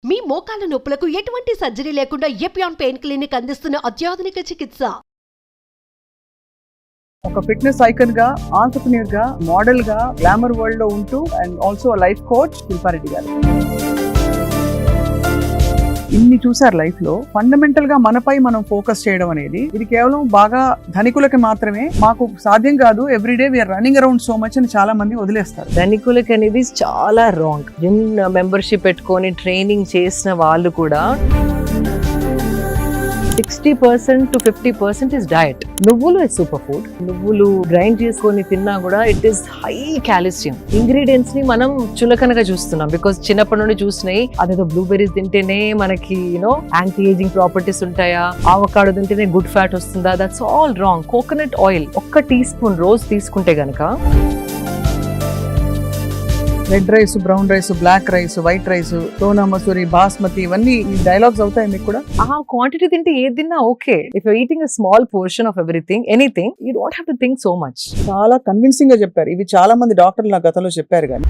మీ మోకాల నొప్పులకు ఎటువంటి సర్జరీ లేకుండా ఎపియాన్ పెయిన్ క్లినిక్ అందిస్తున్న అత్యాధునిక చికిత్స. ఒక ఫిట్నెస్ ఐకన్ గా, ఆంటర్‌ప్రెన్యూర్ గా, మోడల్ గా, గ్లామర్ వరల్డ్ లో ఉంటూ and also life coach Shilpa Reddy గారు. ఇన్ని చూసారు లైఫ్ లో. ఫండమెంటల్ గా మనపై మనం ఫోకస్ చేయడం అనేది ఇది కేవలం బాగా ధనికులకి మాత్రమే, మాకు సాధ్యం కాదు, everyday we are running around so much అని చాలా మంది వదిలేస్తారు. ధనికులకి అనేది చాలా రాంగ్. జిమ్ మెంబర్షిప్ పెట్టుకొని ట్రైనింగ్ చేసిన వాళ్ళు కూడా 60% to 50% is diet. నువ్వులు is సూపర్ ఫుడ్. నువ్వులు గ్రైండ్ చేసుకొని తిన్నా కూడా it is high calcium. Ingredients ని మనం చులకనగా చూస్తున్నాం బికాస్ చిన్నప్పటి నుండి చూసినాయి అదేదో బ్లూబెర్రీస్ తింటేనే మనకి యాంటీ ఏజింగ్ ప్రాపర్టీస్ ఉంటాయా, ఆవకాడో తింటేనే గుడ్ ఫ్యాట్ వస్తుందా, that's all wrong. Coconut oil 1 teaspoon రోజు తీసుకుంటే గనక red rice, brown rice, black rice, white rice, Sona Masuri, basmati, ఇవన్నీ ఈ డైలాగ్స్ అవుతాయి మీకు కూడా. ఆ క్వాంటిటీ తింటే ఏది తిన్నా okay. If you eating a small portion of everything, anything, you don't have to think so much. చాలా కన్విన్సింగ్ గా చెప్పారు. ఇవి చాలా మంది డాక్టర్లు నా గతంలో చెప్పారు కానీ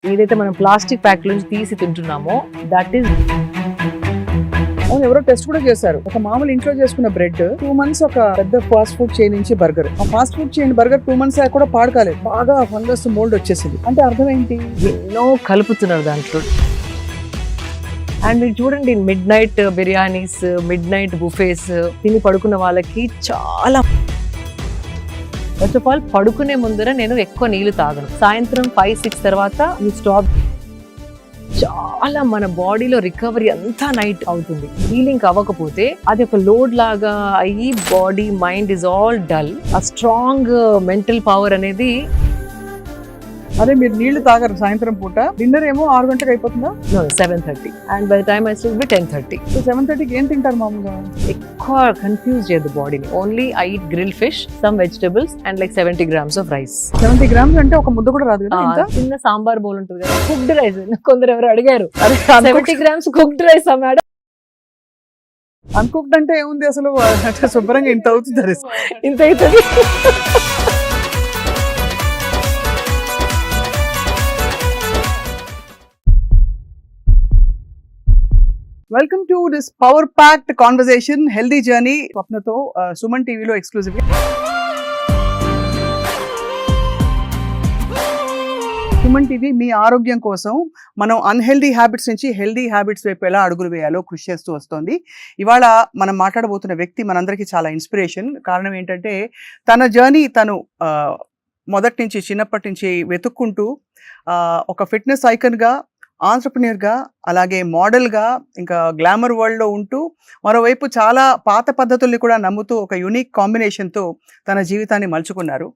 ఏదైతే మనం ప్లాస్టిక్ ప్యాక్ నుంచి తీసి తింటున్నామో దట్ ఈస్. అవును, ఎవరో టెస్ట్ కూడా చేశారు. ఒక మామూలు ఇంట్లో చేసుకున్న బ్రెడ్ 2 months ఒక పెద్ద ఫాస్ట్ ఫుడ్ చైన్ నుంచి బర్గర్, ఆ fast food chain burger 2 months కూడా పాడుకోలేదు, బాగా ఫంగస్ మోల్డ్ వచ్చేసింది. అంటే అర్థం ఏంటి? ఎన్నో కలుపుతున్నారు దాంట్లో. అండ్ మీరు చూడండి, midnight biryanis, midnight buffets తిని పడుకున్న వాళ్ళకి చాలా. ఫస్ట్ ఆఫ్ ఆల్ పడుకునే ముందర నేను ఎక్కువ నీళ్లు తాగను. సాయంత్రం 5-6 తర్వాత యూ స్టాప్. చాలా మన బాడీలో రికవరీ అంతా నైట్ అవుతుంది. హీలింగ్ అవ్వకపోతే అది ఒక లోడ్ లాగా అయ్యి body mind is all dull. ఆ స్ట్రాంగ్ మెంటల్ పవర్ అనేది. అదే మీరు నీళ్లు తాగరు సాయంత్రం పూట, డిన్నర్ ఏమో 6 గంటలకు అయిపోతుందా? 7:30 and by the time I sleep 10:30. So 7:30కి ఏం తింటారు మామూలుగా? ఎక్కువ కన్ఫ్యూజ్ చేయదు బాడీని. Only I eat grill fish, some vegetables and like 70 grams of rice. 70 grams అంటే ఒక ముద్ద కూడా రాదు కదా? ఇంకా చిన్న సాంబార్ బౌల్ ఉంటుంది కదా, కుక్డ్ రైస్. కొందరు ఎవరు అడిగారు 70 grams cooked rice madam. Uncooked అంటే ఏముంది అసలు? శుభ్రంగా ఇంత అవుతుంది, ఇంత అవుతుంది. Welcome to this power packed conversation, healthy journey స్వప్నతో సుమన్ టీవీలో ఎక్స్క్లూజివ్ గా. సుమన్ టీవీ మీ ఆరోగ్యం కోసం మనం అన్హెల్దీ హ్యాబిట్స్ నుంచి హెల్దీ హ్యాబిట్స్ వైపు ఎలా అడుగులు వేయాలో కృషి చేస్తూ వస్తుంది. ఇవాళ మనం మాట్లాడబోతున్న వ్యక్తి మనందరికీ చాలా ఇన్స్పిరేషన్. కారణం ఏంటంటే తన జర్నీ తను మొదటి నుంచి, చిన్నప్పటి నుంచి వెతుక్కుంటూ ఒక ఫిట్నెస్ ఐకన్గా, ఆంటర్‌ప్రెన్యూర్‌గా, అలాగే మోడల్‌గా, ఇంకా గ్లామర్ వరల్డ్‌లో ఉంటూ మరోవైపు చాలా పాత పద్ధతుల్ని కూడా నమ్ముతూ ఒక యూనిక్ కాంబినేషన్తో తన జీవితాన్ని మలుచుకున్నారు.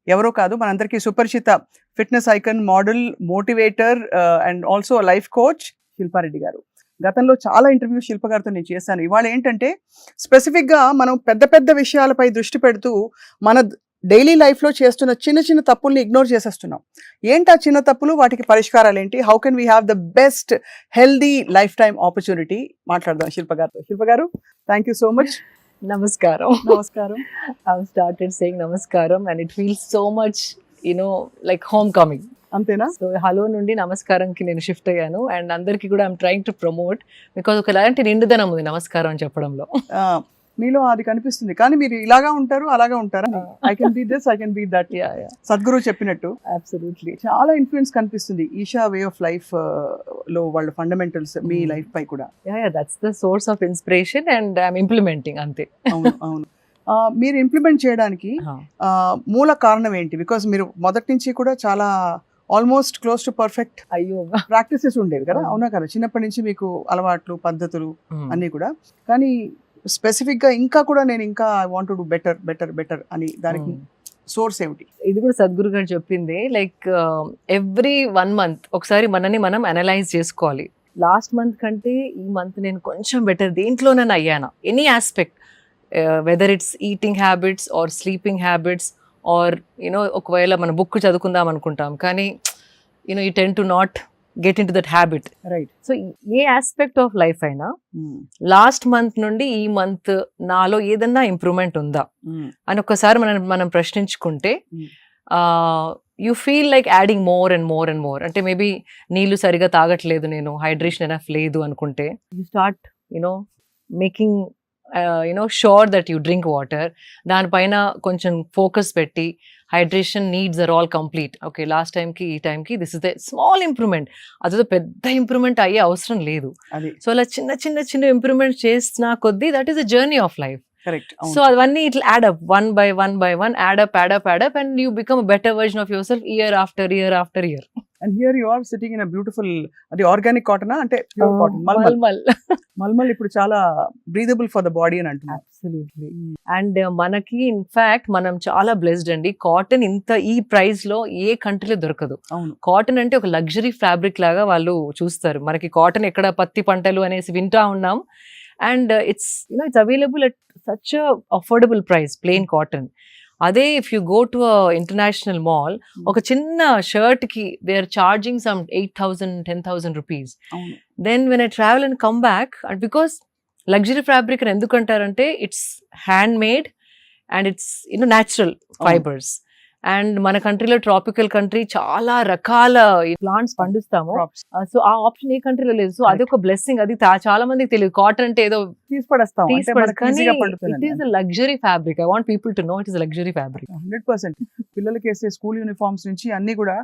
ఎవరో కాదు, మనందరికీ సుపరిచిత fitness icon, model, motivator and also life coach Shilpa Reddy గారు. గతంలో చాలా ఇంటర్వ్యూస్ శిల్ప గారితో నేను చేశాను. ఇవాళ ఏంటంటే స్పెసిఫిక్గా మనం పెద్ద పెద్ద విషయాలపై దృష్టి పెడుతూ మన డైలీ లైఫ్లో చేస్తున్న చిన్న చిన్న తప్పుల్ని ఇగ్నోర్ చేసేస్తున్నాం. ఏంటి ఆ చిన్న తప్పులు, వాటికి పరిష్కారాలు ఏంటి, how can we have the best healthy life time opportunity మాట్లాడదాం శిల్ప గారితో. శిల్ప గారు, థ్యాంక్ యూ సో మచ్. నమస్కారం. నమస్కారం. I started saying నమస్కారం and it feels so much, like homecoming. అంతేనా? సో హలో నుండి నమస్కారంకి నేను షిఫ్ట్ అయ్యాను. అండ్ అందరికీ కూడా I'm trying to promote because ఒకలాంటి నిండుదనం ఉంది నమస్కారం అని చెప్పడంలో. మీలో అది కనిపిస్తుంది. కానీ మీరు ఇలాగా ఉంటారు, అలాగా ఉంటారా? I can be this, I can be that. Sadhguru చెప్పినట్టు అబ్సల్యూట్లీ చాలా ఇన్ఫ్లుయెన్స్ కనిపిస్తుంది ఈషా వే ఆఫ్ లైఫ్ లో, వాళ్ళ ఫండమెంటల్స్ మీ లైఫ్ పై కూడా. That's the source of inspiration and I'm implementing అంతే. అవును అవును. మీరు ఇంప్లిమెంట్ చేయడానికి మూల కారణం ఏంటి? బికాస్ మీరు మొదటి నుంచి కూడా చాలా almost close to perfect practices ఉండేవి కదా, అవునా కదా? చిన్నప్పటి నుంచి మీకు అలవాట్లు, పద్ధతులు అన్నీ కూడా. కానీ స్పెసిఫిక్ గా ఇంకా కూడా నేను ఇంకా I want to do better better better అని, దానికి సోర్స్ ఏమిటి? ఇది కూడా సద్గురు గారు చెప్పింది. లైక్ ఎవ్రీ 1 month ఒకసారి మనని మనం అనలైజ్ చేసుకోవాలి. లాస్ట్ మంత్ కంటే ఈ మంత్ నేను కొంచెం బెటర్ దేంట్లోనైనా అయ్యానా, any aspect, whether it's eating habits or sleeping habits or ఒకవేళ మన బుక్ చదువుకుందాం అనుకుంటాం కానీ you tend to not get in to that habit, right? So ఏ ఆస్పెక్ట్ ఆఫ్ లైఫ్ అయినా లాస్ట్ మంత్ నుండి ఈ మంత్ నాలో ఏదన్నా ఇంప్రూవ్మెంట్ ఉందా అని ఒక్కసారి మనం ప్రశ్నించుకుంటే you feel like adding more and more and more. అంటే మేబీ నీళ్లు సరిగా తాగట్లేదు నేను, హైడ్రేషన్ ఎనఫ్ లేదు అనుకుంటే you start making sure that you drink water. దానిపైన కొంచెం ఫోకస్ పెట్టి hydration needs or all complete. Okay, last టైంకి ఈ టైంకి this is the small improvement. అదేదో పెద్ద ఇంప్రూవ్మెంట్ అయ్యే అవసరం లేదు. సో అలా చిన్న చిన్న చిన్న ఇంప్రూవ్మెంట్ చేసిన కొద్దీ that is the journey of life. Correct. So అవన్నీ it add up one by one add up and you become better version of yourself year after year. And here you are sitting in a beautiful, అది organic cotton అంటే pure cotton మల్మల్ ఇప్పుడు చాలా breathable for the body అని అంటున్నారు. Absolutely. And మనకి in fact మనం చాలా బ్లెస్డ్ అండి. కాటన్ ఇంత ఈ ప్రైస్ లో ఏ కంట్రీలో దొరకదు. అవును. కాటన్ అంటే ఒక లగ్జరీ ఫ్యాబ్రిక్ లాగా వాళ్ళు చూస్తారు. మనకి కాటన్ ఎక్కడ పత్తి పంటలు అనేసి వింటా ఉన్నాం. And it's available at such affordable price, plain cotton. అదే if you go to international mall, ఒక చిన్న షర్ట్ కి they are charging some 8,000 10,000 rupees. Then when I travel and come back, and because luxury fabric అని ఎందుకు అంటారంటే it's hand made and it's natural fibres. And మన కంట్రీలో tropical country, చాలా రకాల ప్లాంట్స్ పండిస్తాము. సో ఆ ఆప్షన్ ఏ కంట్రీలో లేదు. సో అది ఒక బ్లెస్సింగ్. అది చాలా మందికి తెలియదు. కాటన్ అంటే ఏదో తీసిపడేస్తాం, it is luxury fabric. I want people to know it is luxury fabric. 100%. పిల్లలకి వేసే స్కూల్ యూనిఫామ్స్ నుంచి అన్ని కూడా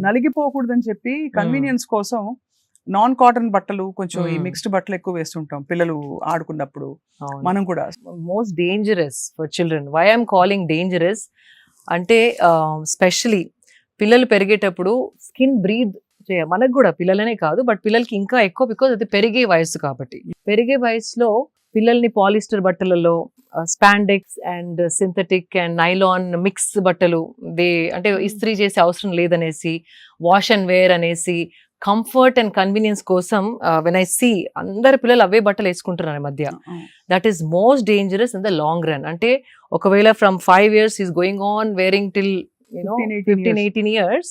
నలిగిపోకూడదని చెప్పి కన్వీనియన్స్ కోసం నాన్ కాటన్ బట్టలు, కొంచెం ఈ మిక్స్డ్ బట్టలు ఎక్కువ వేస్తుంటాం పిల్లలు ఆడుకున్నప్పుడు. మనం కూడా most dangerous for children. Why I'm calling dangerous అంటే స్పెషలీ పిల్లలు పెరిగేటప్పుడు స్కిన్ బ్రీద్ చేయాలి. మనకు కూడా పిల్లలనే కాదు, బట్ పిల్లలకి ఇంకా ఎక్కువ, బికాజ్ అది పెరిగే వయసు కాబట్టి. పెరిగే వయసులో పిల్లల్ని పాలిస్టర్ బట్టలలో spandex and synthetic and nylon mix బట్టలు అంటే ఇస్త్రీ చేసే అవసరం లేదనేసి, వాష్ అండ్ వేర్ అనేసి, కంఫర్ట్ అండ్ కన్వీనియన్స్ కోసం వెన్ ఐ సీ అందరు పిల్లలు అవే బట్టలు వేసుకుంటున్నారు ఈ మధ్య. That is most dangerous in the long run. అంటే ఒకవేళ from 5 years is going on wearing till 15-18 years,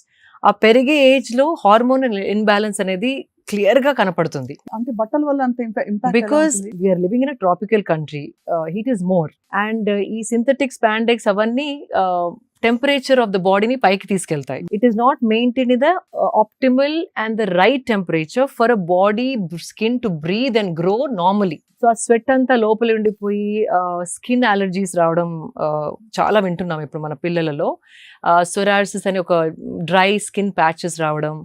ఆ పెరిగే ఏజ్ లో హార్మోనల్ ఇన్బ్యాలెన్స్ అనేది క్లియర్ గా కనపడుతుంది. అంటే బట్టల వల్ల అంత impact, because we are living in a tropical country, heat is more. And ఈ సింథటిక్ స్పాండెక్స్ అవన్నీ టెంపరేచర్ ఆఫ్ ద బాడీని పైకి తీసుకెళ్తాయి. It is not maintain the optimal and the right temperature for a body skin to breathe and grow normally. So ఆ sweat అంతా లోపల ఉండిపోయి skin allergies రావడం చాలా వింటున్నాం ఇప్పుడు మన పిల్లలలో. సొరాసిస్ అని ఒక డ్రై స్కిన్ ప్యాచెస్ రావడం,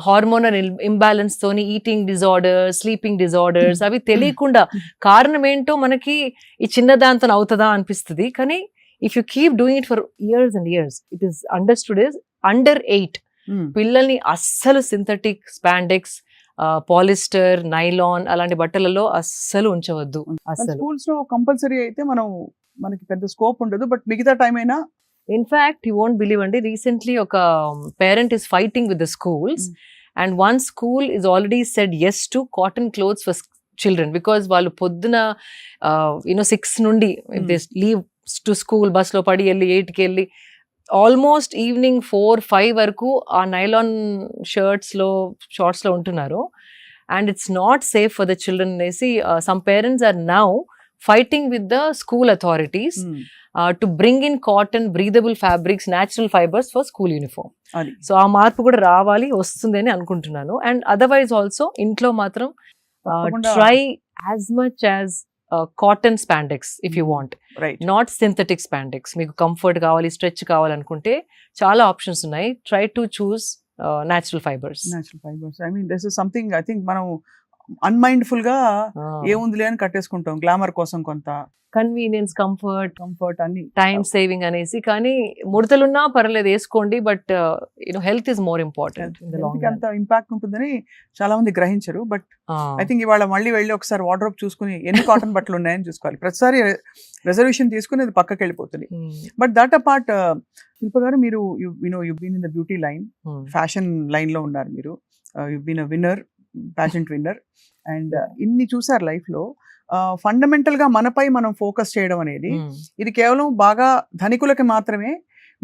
హార్మోనల్ ఇంబ్యాలెన్స్ తోని ఈటింగ్ డిజార్డర్స్, స్లీపింగ్ డిజార్డర్స్, అవి తెలియకుండా కారణం ఏంటో మనకి ఈ చిన్న దాంతో అవుతుందా అనిపిస్తుంది. కానీ if you keep doing it for years and years, it is understood as under 8 పిల్లల్ని అస్సలు సింథటిక్ స్పాండెక్స్, పాలిస్టర్, నైలాన్ అలాంటి బట్టలలో అస్సలు ఉంచవద్దు. అసలు స్కూల్స్ లో కంపల్సరీ అయితే మనకి పెద్ద స్కోప్ ఉండదు, బట్ మిగతా టైం అయినా ఇన్ఫాక్ట్ యూ వోంట్ బిలీవ్ అండి, రీసెంట్లీ ఒక parent is fighting with the schools and one school is already said yes to cotton clothes for children because వాళ్ళు పొద్దున 6 నుండి they leave to school, bus లో పడి వెళ్ళి 8కి వెళ్ళి ఆల్మోస్ట్ ఈవినింగ్ 4-5 వరకు ఆ నైలాన్ షర్ట్స్ లో షార్ట్స్ లో ఉంటున్నారు. And it's not safe for the children అనేసి some parents are now fighting with the school authorities to bring in cotton, breathable fabrics, natural fibres for school uniform. So ఆ మార్పు కూడా రావాలి, వస్తుంది అని అనుకుంటున్నాను. అండ్ అదర్వైజ్ ఆల్సో ఇంట్లో మాత్రం try as much as cotton spandex if you want, not synthetic spandex. మీకు కంఫర్ట్ కావాలి, స్ట్రెచ్ కావాలనుకుంటే చాలా ఆప్షన్స్ ఉన్నాయి. Try to choose natural fibres. I mean this is something I think మనం అన్మైండ్ఫుల్ గా ఏముందిలే అని కట్టేసుకుంటాం, గ్లామర్ కోసం కొంత కన్వీనియన్స్, కంఫర్ట్ అన్ని, టైం సేవింగ్ అనేసి. కానీ ముడతలున్నా పర్లేదు వేసుకోండి, but health is more important. అంత ఇంపాక్ట్ ఉంటుందని చాలా మంది గ్రహించరు. బట్ ఐ థింక్ ఇవాళ మళ్ళీ వెళ్ళి ఒకసారి వార్డ్రోబ్ చూసుకుని ఎన్ని కాటన్ బట్టలు ఉన్నాయని చూసుకోవాలి. ప్రతిసారి రిజర్వేషన్ తీసుకుని అది పక్కకి వెళ్ళిపోతుంది. బట్ దట్ అపార్ట్, శిల్ప గారు, మీరు you been in the beauty line, fashion line లో ఉన్నారు మీరు. You been a winner, pageant winner, and ఇన్ని చూసారు లైఫ్ లో. ఫండమెంటల్ గా మనపై మనం ఫోకస్ చేయడం అనేది ఇది కేవలం బాగా ధనికులకి మాత్రమే,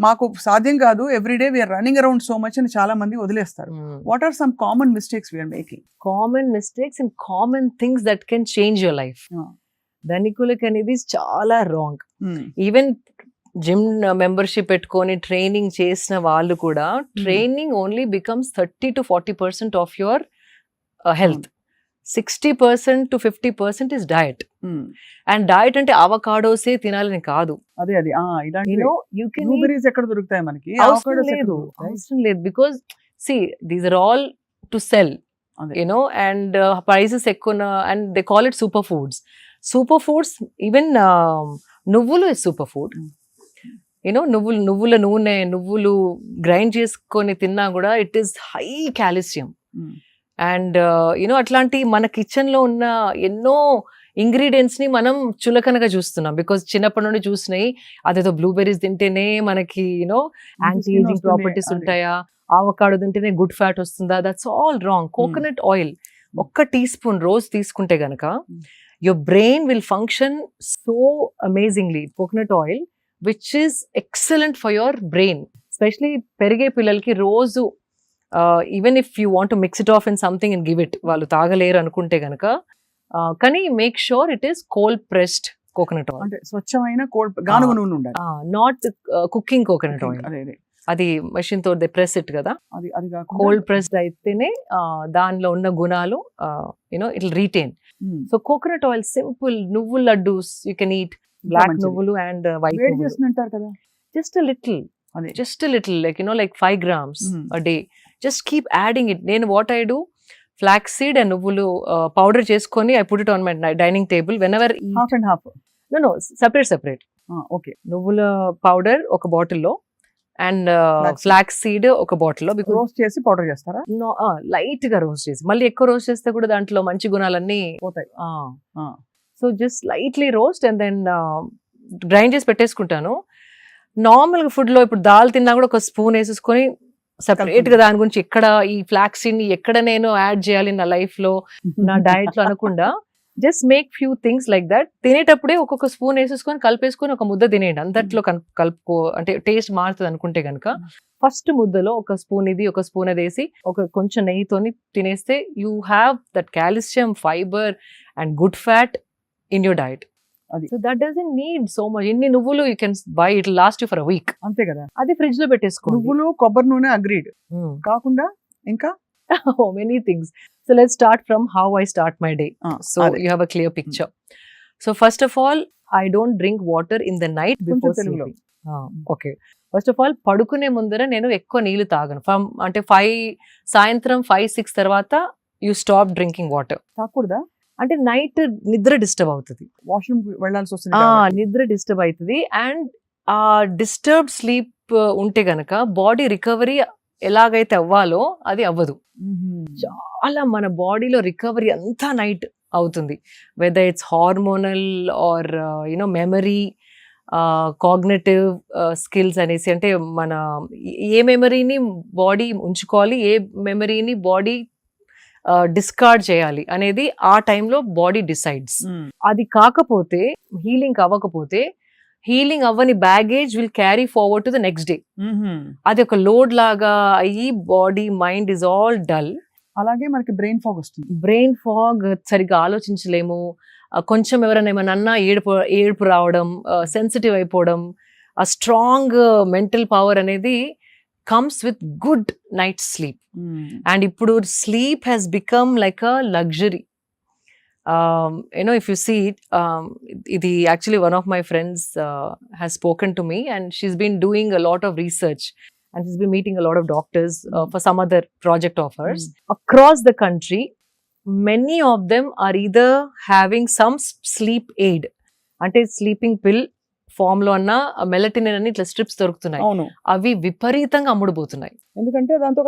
మాకు సాధ్యం కాదు, everyday we are running around so much అని చాలా మంది వదిలేస్తారు. What are some common mistakes we are making? Common mistakes and common things that can change your life. ధనికులకి అనేది చాలా రాంగ్. ఈవెన్ జిమ్ మెంబర్షిప్ పెట్టుకొని ట్రైనింగ్ చేసిన వాళ్ళు కూడా training only becomes 30-40% of your health. 60% to 50% is diet. And diet అంటే అవకాడోసే తినాలని కాదు. అదే అది ఇలాంటి యూ కెన్ బ్లూబెర్రీస్ ఎక్కడ దొరుకుతాయి మనకి? అవసరం లేదు because see these are all to sell, and prices ఎక్కువ, and they call it super foods. Super foods, even నువ్వులు ఇస్ సూపర్ ఫుడ్. నువ్వుల నూనె, నువ్వులు గ్రైండ్ చేసుకొని తిన్నా కూడా it is high calcium. And అట్లాంటి మన కిచెన్ లో ఉన్న ఎన్నో ఇంగ్రీడియంట్స్ ని మనం చులకనగా చూస్తున్నాం బికాస్ చిన్నప్పటి నుండి చూసినాయి అదేదో బ్లూబెర్రీస్ తింటేనే మనకి యాంటీ ఏజింగ్ ప్రాపర్టీస్ ఉంటాయా, ఆవకాడో తింటేనే గుడ్ ఫ్యాట్ వస్తుందా. That's all wrong. Coconut oil 1 teaspoon రోజు తీసుకుంటే గనక your brain will function so amazingly. Coconut oil, which is excellent for your brain, especially perige pillalki roju, even if you want to mix it off in something and give it, vallu taagaleru anukunte ganaka kani make sure it is cold pressed coconut oil, ante swachhamaina cold ganuga noonu undali, not cooking coconut oil. అది machine తో they press it కదా, అది cold pressed అయితేనే దానిలో ఉన్న గుణాలు it will retain. So coconut oil simple. నువ్వుల laddoos you can eat, black నువ్వులు అండ్ వైట్ నువ్వులు. Just little like 5 grams a day. Just keep adding it. నేను what I do, flax seed and నువ్వులు powder చేసుకొని I put it on my dining table whenever half and half. No, separate. Okay. నువ్వుల powder ఒక బాటిల్లో and flax seed ఒక బాటిల్లో. Roast చేసి powder చేస్తారా? లైట్ గా రోస్ట్ చేసి, మళ్ళీ ఎక్కువ రోస్ట్ చేస్తే కూడా దాంట్లో మంచి గుణాలన్నీ పోతాయి. So just lightly roast and then grind చేసి పెట్టేసుకుంటాను. నార్మల్ ఫుడ్ లో ఇప్పుడు దాల్ తిన్నా కూడా 1 స్పూన్ వేసేసుకొని సెపరేట్ గా దాని గురించి ఎక్కడ ఈ ఫ్లాక్స్ సీడ్ ని ఎక్కడ నేను యాడ్ చేయాలి నా లైఫ్ లో, నా డయట్ లో అనకుండా just make few things like that. తినేటప్పుడే ఒక్కొక్క స్పూన్ వేసేసుకొని కలిపేసుకొని ఒక ముద్ద తినేయండి. అంతట్లో కలుపుకో, అంటే టేస్ట్ మారుతుంది అనుకుంటే కనుక ఫస్ట్ ముద్దలో 1 స్పూన్ ఇది 1 స్పూన్ అది వేసి కొంచెం నెయ్యితోని తినేస్తే you have that calcium, fibre and good fat in your diet. So that doesn't need so much. ఇన్ని నువ్వులు you can buy, it last you for a week. అంతే కదా. అది ఫ్రిడ్జ్ లో పెట్టేసుకో. నువ్వులు, కొబ్బరి నూనె అగ్రీడ్ కాకుండా ఇంకా many things. So let's start from how I start my day. So you have a clear picture. So first of all, I don't drink water in the night before sleeping. Okay. First of all, padukune mundara nenu ekkuva neelu taaganu. Ante 5 సాయంత్రం 5-6 తర్వాత you stop drinking water. తాకూడదా? అంటే night నిద్ర disturb అవుతుంది, washroom వెళ్ళాల్సి వస్తుంది, నిద్ర disturb అవుతుంది. And ఆ డిస్టర్బ్డ్ స్లీప్ ఉంటే గనక బాడీ రికవరీ ఎలాగైతే అవ్వాలో అది అవ్వదు. చాలా మన బాడీలో రికవరీ అంతా నైట్ అవుతుంది. Whether it's hormonal or memory, cognitive skills అనేసి, అంటే మన ఏ మెమరీని బాడీ ఉంచుకోవాలి, ఏ మెమరీని బాడీ డిస్కార్డ్ చేయాలి అనేది ఆ టైంలో బాడీ డిసైడ్స్. అది కాకపోతే, హీలింగ్ అవ్వకపోతే, హీలింగ్ అవ్వని baggage will carry forward to the next day. అది ఒక లోడ్ లాగా అయ్యి body mind is all dull. అలాగే మనకి బ్రెయిన్ ఫాగ్ వస్తుంది. బ్రెయిన్ ఫాగ్, సరిగ్గా ఆలోచించలేము. కొంచెం ఎవరైనా ఏమైనా అన్నా ఏడుపు రావడం, సెన్సిటివ్ అయిపోవడం. ఆ స్ట్రాంగ్ మెంటల్ పవర్ అనేది comes with good night's sleep. And ఇప్పుడు sleep has become like a luxury. If you see it, idi actually one of my friends has spoken to me, and she's been doing a lot of research, and she's been meeting a lot of doctors for some other project of hers across the country. Many of them are either having some sleep aid, ante sleeping pill form లో అన్న మెలటినిన్ అని ఇట్లా strips దొరుకుతున్నాయి. అవి విపరీతంగా అమ్ముడుపోతున్నాయి. ఎందుకంటే దాంతో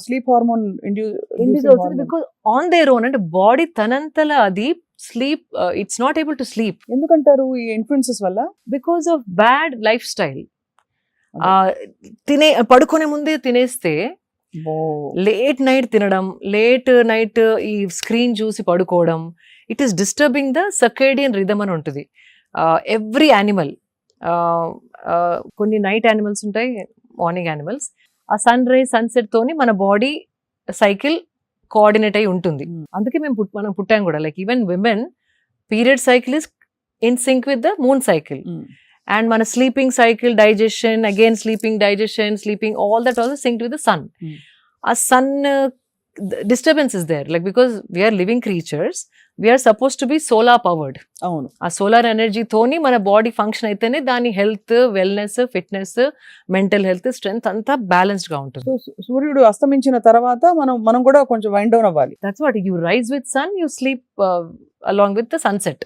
sleep hormone induce అవుతుంది. బికాజ్ ఆన్ దేర్ ఓన్, అంటే బాడీ తనంతల అది sleep, it's not able to sleep. ఎందుకంటారు ఈ ఇన్ఫ్లుయెన్సెస్ వల్ల? Because of bad life style. పడుకునే ముందే తినేస్తే, లేట్ నైట్ తినడం, లేట్ నైట్ ఈ స్క్రీన్ చూసి పడుకోవడం, it is disturbing the circadian rhythm అని ఉంటుంది. ఎవ్రీ యానిమల్, కొన్ని నైట్ యానిమల్స్ ఉంటాయి, మార్నింగ్ యానిమల్స్. ఆ సన్ రైజ్ సన్సెట్ తోని మన బాడీ సైకిల్ కోఆర్డినేట్ అయి ఉంటుంది. అందుకే మనం పుట్టాం కూడా. Like even women period cycle is in sync with the moon cycle. And మన sleeping cycle, digestion, again sleeping, digestion, sleeping, all that also synced with the sun. A sun disturbance is there, like because we are living creatures, we are supposed to be solar powered. అవును. ఆ solar energy తోని మన body function అయితేనే దాని health, wellness, fitness, mental health, strength అంతా balanced గా ఉంటుంది. So సూర్యుడు అస్తమించిన తర్వాత మనం కూడా కొంచెం వైండ్ డౌన్ అవ్వాలి. That's what you rise with sun, you sleep along with the sunset.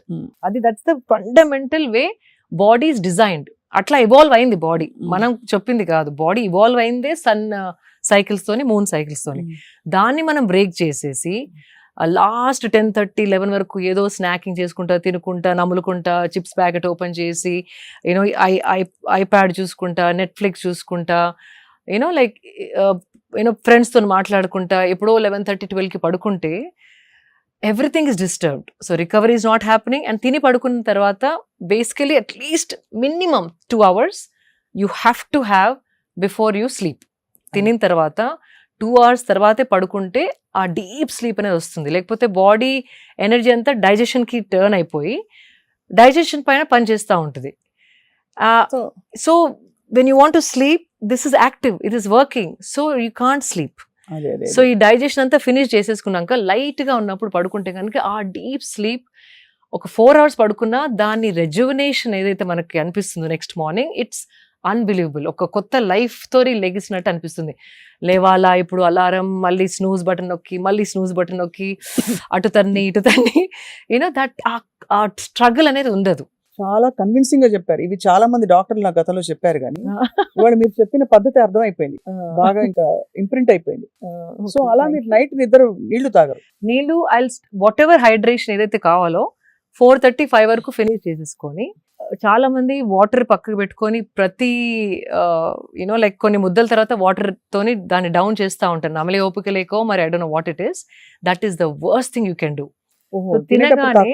అది that's the fundamental way body is designed. అట్లా ఇవాల్వ్ అయింది బాడీ, మనం చెప్పింది కాదు. బాడీ ఇవాల్వ్ అయిందే సన్ సైకిల్స్ తోని, మూన్ సైకిల్స్ తోని. దాన్ని మనం బ్రేక్ చేసేసి లాస్ట్ 10:30, 11 వరకు ఏదో స్నాకింగ్ చేసుకుంటా, తినుకుంటా, నములుకుంటా, చిప్స్ ప్యాకెట్ ఓపెన్ చేసి, యూనో ఐప్యాడ్ చూసుకుంటా, నెట్ఫ్లిక్స్ చూసుకుంటా, యూనో లైక్ ఫ్రెండ్స్తో మాట్లాడుకుంటా, ఎప్పుడో 11:30, 12కి పడుకుంటే everything is disturbed. So recovery is not happening. And తిని పడుకున్న తర్వాత basically at least minimum 2 hours you have to have before you sleep. తినిన తర్వాత 2 hours తర్వాతే పడుకుంటే ఆ డీప్ స్లీప్ అనేది వస్తుంది. లేకపోతే బాడీ ఎనర్జీ అంతా డైజెషన్కి టర్న్ అయిపోయి డైజెషన్ పైన పనిచేస్తూ ఉంటుంది. So when you want to sleep, this is active, it is working, so you can't sleep. So ఈ డైజెషన్ అంతా ఫినిష్ చేసేసుకున్నాక లైట్గా ఉన్నప్పుడు పడుకుంటే కనుక ఆ డీప్ స్లీప్ ఒక 4 hours పడుకున్నా దాని రెజ్యువనేషన్ ఏదైతే మనకి అనిపిస్తుందో నెక్స్ట్ మార్నింగ్, ఇట్స్ అన్బిలీవబుల్. ఒక కొత్త లైఫ్ తోని లెగిసినట్టు అనిపిస్తుంది. లేవాలా, ఇప్పుడు అలారం, మళ్ళీ స్నూజ్ బటన్ నొక్కి, మళ్ళీ స్నూజ్ బటన్ నొక్కి, అటు తన్ని ఇటు తన్ని, యూనో దట్ ఆ స్ట్రగుల్ అనేది ఉండదు. చాలా కన్విన్సింగ్ గా చెప్పారు. ఇవి చాలా మంది డాక్టర్లు నా గతంలో చెప్పారు, కానీ ఇవాళ మీరు చెప్పిన పద్ధతి అర్థం అయిపోయింది, బాగా ఇంకా ఇంప్రింట్ అయిపోయింది. సో అలా మీరు నైట్ నిద్ర నీళ్లు తాగరు? నీళ్లు వాట్ ఎవర్ హైడ్రేషన్ ఏదైతే కావాలో 4:30, 5 వరకు ఫినిష్ చేసేసుకొని, చాలా మంది వాటర్ పక్కకు పెట్టుకొని ప్రతి యూనో లైక్ కొన్ని ముద్దల తర్వాత వాటర్ తోని దాన్ని డౌన్ చేస్తూ ఉంటారు. నమలే ఓపిక లేకో మరి, I don't know what it is. That is the worst thing you can do. తినగానే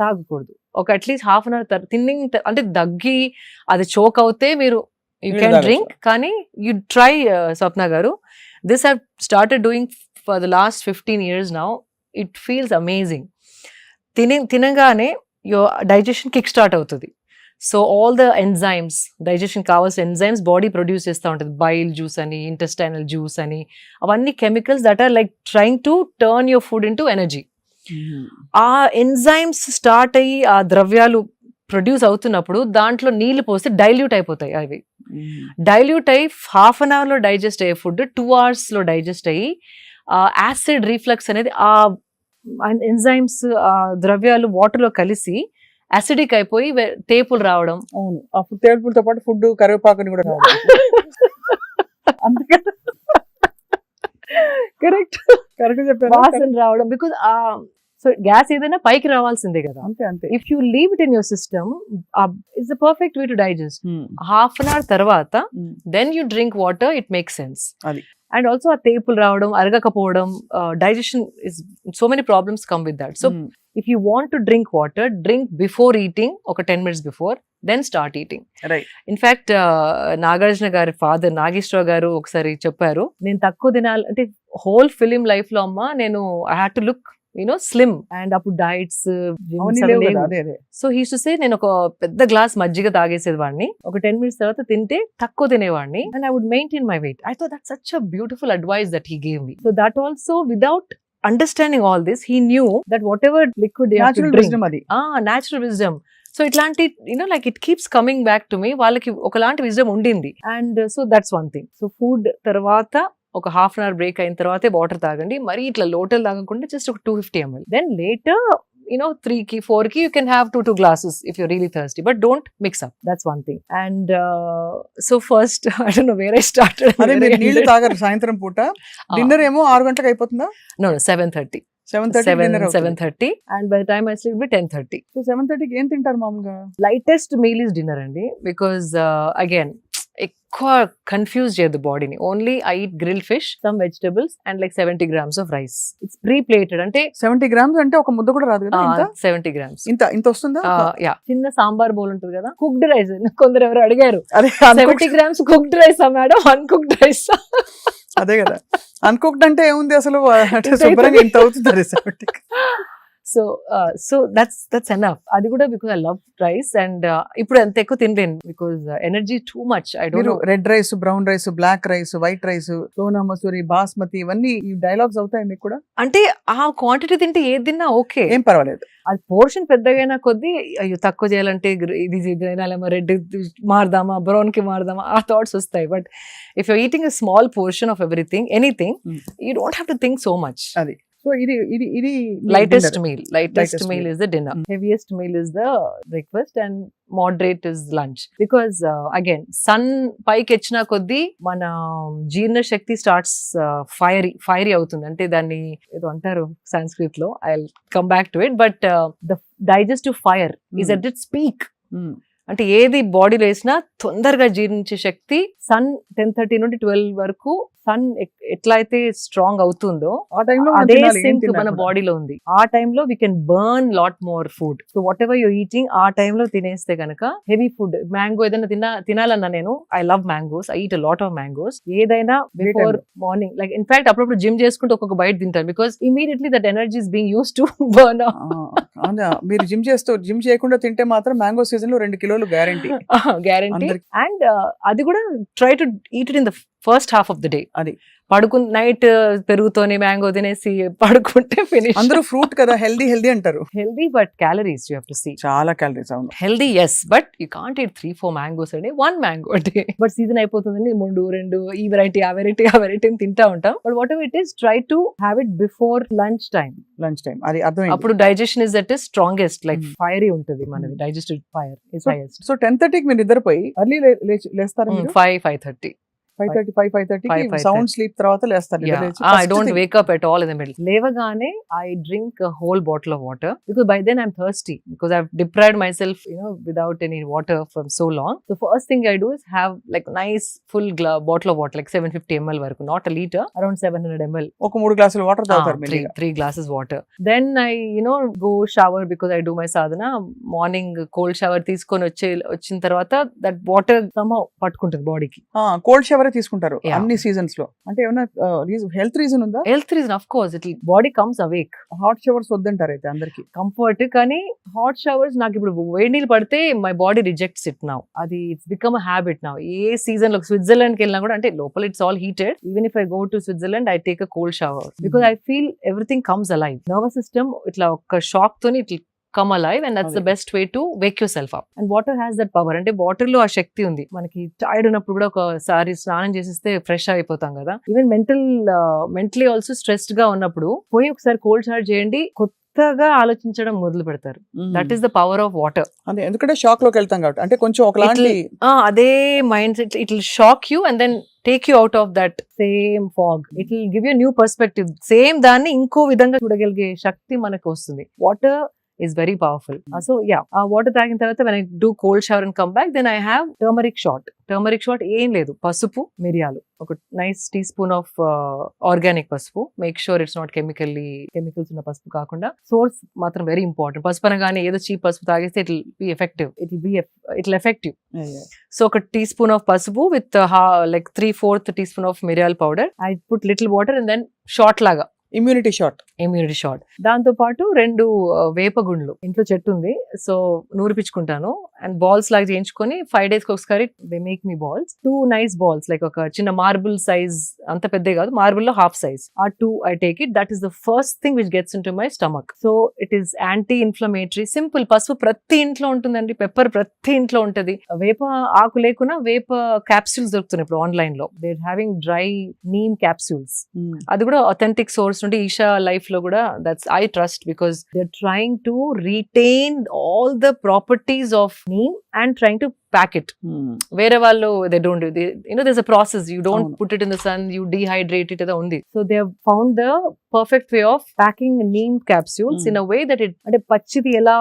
తాగకూడదు. ఒక అట్లీస్ట్ హాఫ్ అన్ అవర్ తిన్నింగ్, అంటే దగ్గి అది చోక్ అవుతే మీరు యూ క్యాన్ డ్రింక్. కానీ యూ ట్రై, స్వప్న గారు, this have started doing for the last 15 years now. It feels amazing. తినగానే యువర్ డైజెషన్ కిక్ స్టార్ట్ అవుతుంది. So all the enzymes, digestion కావాల్సిన enzymes body produce చేస్తూ ఉంటుంది. బైల్ జ్యూస్ అని, intestinal juice అని, అవన్నీ chemicals that are like trying to turn your food into energy. ఆ enzymes start అయ్యి ఆ ద్రవ్యాలు ప్రొడ్యూస్ అవుతున్నప్పుడు దాంట్లో నీళ్లు పోస్తే డైల్యూట్ అయిపోతాయి. అవి డైల్యూట్ అయ్యి హాఫ్ అన్ అవర్లో డైజెస్ట్ అయ్యే ఫుడ్ 2 hours లో డైజెస్ట్ అయ్యి యాసిడ్ రీఫ్లక్స్ అనేది ఆ ఎంజైమ్స్, ఆ ద్రవ్యాలు వాటర్లో కలిసి యాసిడిక్ అయిపోయి తేపులు రావడం. అవును, అప్పుడు తేపులతో పాటు ఫుడ్ కరివేపాకుని కూడా కరెక్ట్ చెప్పారు, వాసన రావడం. బికాజ్ సో గ్యాస్ ఏదైనా పైకి రావాల్సిందే కదా. అంతే అంతే. If you leave it in your system, it's the perfect way to digest. Half an hour తర్వాత then you drink water, it make sense. And also ఆ తేపులు రావడం, అరగకపోవడం, digestion is so many problems come with that. So if you want to drink water, drink before eating, ఒక 10 minutes before, then start eating. In fact Nagarjuna గారి father Nageswararao గారు ఒకసారి చెప్పారు, నేను తక్కువ తినాలి అంటే హోల్ ఫిలిం లైఫ్ లో అమ్మ నేను I had to look slim. And అప్పుడు diets, so he to say, నేను ఒక పెద్ద గ్లాస్ మజ్జిగ తాగేసేది వాడిని, ఒక 10 minutes తర్వాత తింటే తక్కువ తినేవాడిని, and I would maintain my weight. I thought that's such a beautiful advice that he gave me. So that also without understanding all this, he knew that whatever liquid, natural wisdom. So ఇట్లాంటి like it keeps coming back to me. వాళ్ళకి ఒకలాంటి wisdom ఉండింది. And so that's one thing. So food తర్వాత ఒక half an hour break అయిన తర్వాతే water తాగండి. మరి ఇట్లా లోటల్ తాగకుండా జస్ట్ ఒక 250 ml. దెన్ లేటర్ 3కి 4కి you can have 2 glasses if you're really thirsty, but don't mix up. That's one thing. And so first, I don't know where I started. అదే మీరు నీళ్లు తాగరు సాయంత్రం పూట. డిన్నర్ ఏమో 6 గంటలకు అయిపోతుందా? No, 7:30. 7:30 and by the time I sleep be 10:30. So 7:30కి ఏం తింటారు మామూలుగా? Lightest meal is dinner అండి. Because again ఎక్కువ కన్ఫ్యూజ్ చేయదు బాడీని. Only I eat grilled fish, some vegetables and like 70 grams of rice. It's pre plated. అంటే 70 grams అంటే ఒక ముద్ద కూడా రాదు కదా? 70 grams. ఇంత వస్తుందా? యా, చిన్న సాంబార్ బౌల్ ఉంటుంది కదా, కుక్డ్ రైస్. కొందరు ఎవరు అడిగారు 70 grams cooked rice madam, uncooked rice. అదే కదా, అన్కుక్డ్ అంటే ఏముంది అసలు, శుభ్రంగా ఇంత అవుతుంది. So that's enough. అది కూడా because I love rice and ఇప్పుడు అంత ఎక్కువ తినలేను because energy too much. I don't మీరు know. Red rice, brown rice, black rice, white rice, Sona Masuri, basmati ఇవన్నీ ఈ డైలాగ్స్ అవుతాయి మీకు కూడా? అంటే ఆ క్వాంటిటీ తింటే ఏది తిన్నా ఓకే. ఏం పర్వాలేదు. అది పోర్షన్ పెద్దగైనా కొద్దీ అయ్యో తక్కువ చేయాలంటే ఇది తినాలేమో, రెడ్ మారదామా, బ్రౌన్ కి మారదామా, ఆ థాట్స్ వస్తాయి. But if you eating a small portion of everything, anything, you don't have to think so much. అది సో ఇది ఇది ఇది Lightest dinner. meal. Lightest Lightest meal meal. is the dinner. Heaviest meal is the breakfast and moderate is lunch. Because again, sun పైకి వచ్చిన కొద్దీ మన జీర్ణ శక్తి starts fiery అవుతుంది. అంటే దాన్ని ఏదో అంటారు సంస్కృత్ లో, I come back to it. But the digestive fire is at its peak. Mm. అంటే ఏది బాడీలో వేసినా తొందరగా జీర్ణించే శక్తి సన్ 10:30 నుండి 12 వరకు సన్ ఎట్లా అయితే స్ట్రాంగ్ అవుతుందో ఆ టైంలో మనం అదే తినాలి, ఏం సింక్ తిన్నా మన కూడా. బాడీలో ఉంది. ఆ టైంలో we can burn lot more food. So what ever you eating ఆ టైంలో తినేస్తే కనుక హెవీ ఫుడ్, మ్యాంగో ఏదైనా తినాలన్నా, నేను I love mangoes, I eat a lot of mangoes. ఏదైనా బిఫోర్ మార్నింగ్, లైక్ ఇన్ఫాక్ట్ అప్పుడప్పుడు జిమ్ చేసుకుంటూ ఒక్కొక్క బయట తింటాను. Because immediately that energy is being use to burn. అవునా? మీరు జిమ్ చేయకుండా తింటే మాత్రం మ్యాంగో సీజన్ లో 2 కిలోలు గ్యారంటీ. గ్యారంటీ. అందరికి. అండ్ అది కూడా try to eat it in the first half of the day. అది నైట్ పెరుగుతోనే మ్యాంగో తినేసి పడుకుంటే ఫినిష్. అందరూ ఫ్రూట్ కదా, హెల్దీ అంటారు. Healthy but calories you have to see. చాలా క్యాలరీస్. అవును. Healthy yes, but you can't eat 3-4 mangoes a day, 1 mango a day. But season అయిపోతుందని 3-2 ఈ వెరైటీ ఆ వెరైటీ అని తింటా ఉంటాం. But whatever it is, try to have it before lunch time. అది అర్థమైంది. అప్పుడు digestion is at strongest, like fiery ఉంటుంది మనది. Digestive fire is highest. So 10:30కి మీరు నిద్రపోయి ఎర్లీ లేస్తారు మీరు? 5:30. 5:30 సౌండ్ స్లీప్ తర్వాత లేస్తారు. నిద్ర లేచి I first don't thing. wake up at all in the middle. లేవగానే I drink a whole bottle of water because by then I'm thirsty because I've deprived myself, without any water from so long. The first thing I do is have like nice full bottle of water, like 750 ml వరకు, not a liter, around 700 ml. ఒక 3 గ్లాసులు water తాగుతారు మీరు? 3 glasses water. Then I go shower because I do my sadhana. Morning cold shower తీసుకొని వచ్చిన తర్వాత that water somehow పట్టుకుంటుంది బాడీకి. కోల్డ్ షవర్ తీసుకుంటారు Yeah. అన్ని సీజన్స్ లో. అంటే ఏమైనా హెల్త్ రీజన్ ఉందా? Health reason, of course, body comes awake. Hot showers వద్దంటారు అయితే అందరికి. కంఫర్ట్, కానీ హాట్ షవర్స్ నాకు ఇప్పుడు వేడి నీళ్ళు పడితే my body rejects it now. అది it's become a habit now. ఏ సీజన్ లో స్విట్జర్లాండ్ కి వెళ్ళినా కూడా, అంటే లోపల it's all heated, even if I go to Switzerland I take a cold shower because I feel everything comes alive. Nervous system ఇట్లా ఒక షాక్ తోని ఇట్లా come alive, and that's the best way to wake yourself up. And water has that power. అంటే water లో ఆ శక్తి ఉంది. మనకి tired ఉన్నప్పుడు కూడా ఒకసారి స్నానం చేసేస్తే ఫ్రెష్ అయిపోతాం కదా. ఈవెన్ మెంటలీ ఆల్సో స్ట్రెస్డ్ గా ఉన్నప్పుడు పోయి ఒకసారి కోల్డ్ షవర్ చేయండి, కొత్తగా ఆలోచించడం మొదలు పెడతారు. That is the power of water. అంటే ఎందుకంటే షాక్ లోకి వెళ్తాం కాబట్టి, అంటే కొంచెం ఒకలాంటి అదే mindset, it will shock you and then take you out of that same fog. It will give you new perspective. Same దాన్ని ఇంకో విధంగా చూడగలిగే శక్తి మనకు వస్తుంది. Water is very powerful. So yeah, water తాగిన తర్వాత when I do cold shower and come back, then I have turmeric shot. ఏం లేదు, పసుపు, మిరియాలు, ఒక nice teaspoon of organic పసుపు. Make sure it's not chemicals ఉన్న పసుపు కాకుండా. సోర్స్ మాత్రం వెరీ ఇంపార్టెంట్. పసుపు అనగానే ఏదో చీప్ పసుపు తాగిస్తే it will affect you. So ఒక టీ స్పూన్ ఆఫ్ పసుపు with like 3/4 teaspoon of మిరియాల powder. I put little water and then shot లాగా ఇమ్యూనిటీ షాట్. దాంతో పాటు 2 వేపగుండ్లు, ఇంట్లో చెట్టు ఉంది, సో నూరిపించుకుంటాను అండ్ బాల్స్ లాగా చేయించుకొని 5 days ఒకసారి they make me balls. 2 nice balls, like ఒక చిన్న మార్బుల్ సైజ్, అంత పెద్ద కాదు, మార్బుల్ లో హాఫ్ సైజ్. ఆ 2 I take it. That is the first thing which gets into my stomach. So it is anti-inflammatory. Simple. పసుపు ప్రతి ఇంట్లో ఉంటుందండి, పెప్పర్ ప్రతి ఇంట్లో ఉంటది. వేప ఆకు లేకున్నా వేప క్యాప్సూల్స్ దొరుకుతున్నాయి ఇప్పుడు ఆన్లైన్ లో. They having dry neem capsules. అది కూడా అథెంటిక్ సోర్స్ నుండి, ఈషా లైఫ్ లో కూడా. That's I trust because they are trying to retain all the properties of neem and trying to pack it. వేరే వాళ్ళు they don't do, there's a process. You don't put it in the sun, you dehydrate it, only. So they have found the perfect way of packing neem capsules in a way that it, అంటే పచ్చిది ఎలా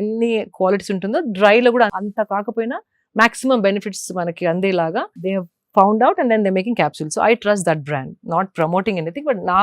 ఎన్ని qualities ఉంటుందో dry లో కూడా అంత కాకపోయినా maximum benefits మనకి అందేలాగా they have found out, and then they're making capsules. So I trust that brand. Not promoting anything, but నా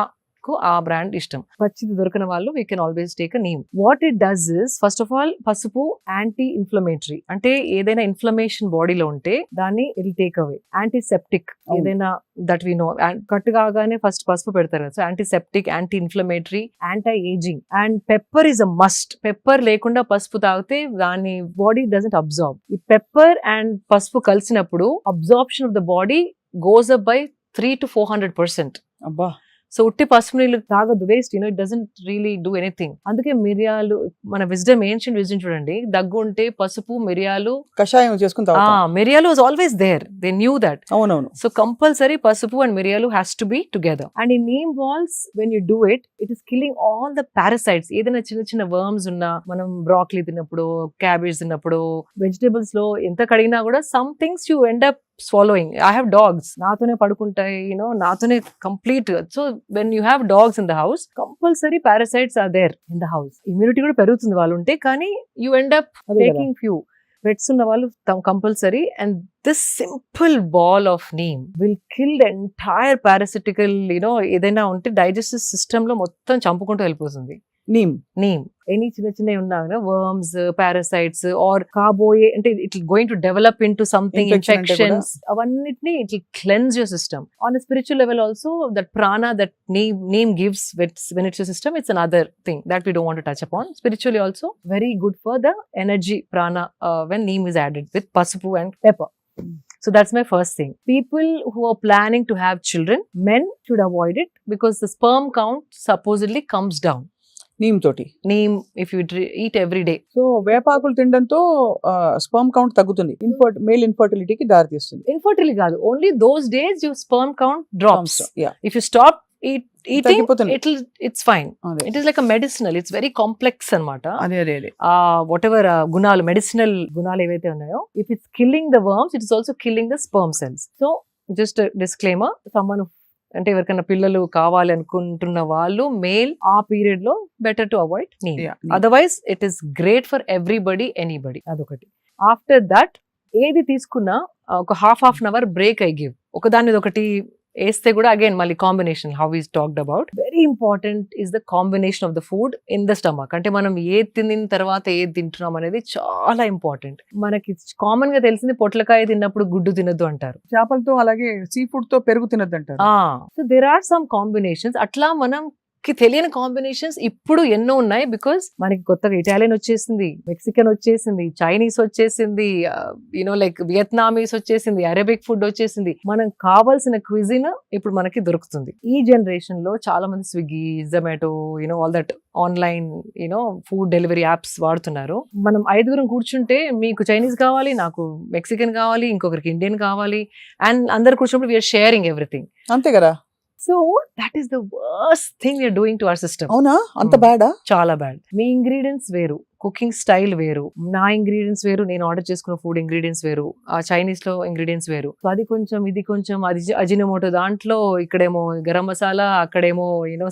ఆ బ్రాండ్ ఇష్టం. పచ్చిది దొరికిన వాళ్ళు we can always take a neem. What it does is first of all పసుపు anti inflammatory, అంటే ఏదైనా inflammation బాడీలో ఉంటే దాన్ని ఇట్ టేక్ అవే. యాంటీసెప్టిక్ ఏదైనా దట్ వి నో, కట్టు కాగానే ఫస్ట్ పసుపు పెడతారు కదా, so antiseptic, anti inflammatory, anti ageing. And pepper is a must. Pepper లేకుండా పసుపు తాగితే దాని బాడీ డజంట్ అబ్జార్బ్. ఈ పెప్పర్ అండ్ పసుపు కలిసినప్పుడు absorption of the body goes up by 300 to 400%. అబ్బా. సో ఉట్టి పసుపు నీళ్ళు తాగదు, waste, it doesn't really do anything. అందుకే మిరియాలు, మన విజ్డమ్, ఏన్షియంట్ విజ్డమ్ చూడండి, దగ్గు ఉంటే పసుపు మిరియాలు కషాయం చేసుకుని తాగుతాం. మిరియాలు was always there, they knew that. అవునవును. సో కంపల్సరీ పసుపు అండ్ మిరియాలు has to be together. And ఈ neem balls when you do it is killing all the parasites. ఏదైనా చిన్న చిన్న వర్మ్స్ ఉన్నా, మనం బ్రాక్లీ తిన్నప్పుడు, క్యాబేజ్ తిన్నప్పుడు, వెజిటేబుల్స్ లో ఎంత కడిగినా కూడా some things you end up swallowing. I have dogs, నాతోనే పడుకుంటాయి, నాతోనే complete. So when you have dogs in the house, compulsory parasites are there in the house. Immunity కూడా పెరుగుతుంది వాళ్ళు ఉంటే, కానీ you end up taking few. Pets ఉన్న వాళ్ళు compulsory, and this simple ball of neem will kill the entire parasitical, ఏదైనా ఉంటే digestive system లో మొత్తం చంపుకుంటూ వెళ్ళిపోతుంది. నీమ్ ఎనీ చిన్న చిన్న ఉన్నా వర్మ్స్, పారాసైట్స్ ఆర్ కాబోయే, అంటే it going to develop in to something, infections, అవన్నిటిని it will cleanse your system. On a spiritual level also, that prana that name gives when it's your system, it's another thing that we don't want to touch upon. Spiritually also very good for the energy prana when neem is added with pasupu and pepper. So that's my first thing. People who are planning to have children, men should avoid it because the sperm count supposedly comes down. Neem if you eat every day. So వేపాకులు తినడంతో sperm count తగ్గుతుంది, male ఇన్ఫర్టిలిటీకి దారి తీస్తుంది. Infertility కాదు, only those days your sperm count drops. If you stop eating, it's fine. It is like a medicinal, it's very complex anamata. Whatever gunalu, medicinal gunalu evaithe unnayo, if it's killing the worms, it is also killing the sperm cells. So just a disclaimer, someone అంటే ఎవరికైనా పిల్లలు కావాలి అనుకుంటున్న వాళ్ళు male ఆ period లో better to avoid neem. Otherwise it is great for everybody, anybody. అదొకటి. After that ఏది తీసుకున్నా ఒక half an hour break I give. ఒకదాని ఒకటి వేస్తే కూడా అగైన్ మళ్ళీ combination, how is talked about, very important is the combination of the food in the stomach. అంటే మనం ఏది తిన్న తర్వాత ఏది తింటున్నాం అనేది చాలా ఇంపార్టెంట్. మనకి కామన్ గా తెలిసింది పొట్లకాయ తిన్నప్పుడు గుడ్డు తినద్దు అంటారు, చేపలతో అలాగే సీ ఫుడ్ తో పెరుగు తినద్దు అంటారు. So there are some combinations. అట్లా మనం తెలియని కాంబినేషన్స్ ఇప్పుడు ఎన్నో ఉన్నాయి. బికాస్ మనకి కొత్తగా ఇటాలియన్ వచ్చేసింది, మెక్సికన్ వచ్చేసింది, చైనీస్ వచ్చేసింది, లైక్ వియత్నామీస్ వచ్చేసింది, అరబిక్ ఫుడ్ వచ్చేసింది. మనం కావాల్సిన క్విజిన్ ఇప్పుడు మనకి దొరుకుతుంది. ఈ జనరేషన్ లో చాలా మంది Swiggy, Zomato, all that online food delivery apps వాడుతున్నారు. మనం 5 కూర్చుంటే మీకు చైనీస్ కావాలి, నాకు మెక్సికన్ కావాలి, ఇంకొకరికి ఇండియన్ కావాలి, అండ్ అందరు కూర్చున్నప్పుడు వీఆర్ షేరింగ్ ఎవ్రీథింగ్. అంతే కదా. So that is the worst thing we are doing to our system. అవునా? అంత బ్యాడా? చాలా బ్యాడ్. మీ ఇంగ్రీడియంట్స్ వేరు, కుకింగ్ స్టైల్ వేరు, నా ఇంగ్రీడియంట్స్ వేరు, నేను ఆర్డర్ చేసుకున్న ఫుడ్ ఇంగ్రీడియంట్స్ వేరు, ఆ చైనీస్ లో ఇంగ్రీడియంట్స్ వేరు. సో అది కొంచెం, ఇది కొంచెం, అది అజినోమోటో దాంట్లో, ఇక్కడేమో గరం మసాలా, అక్కడేమో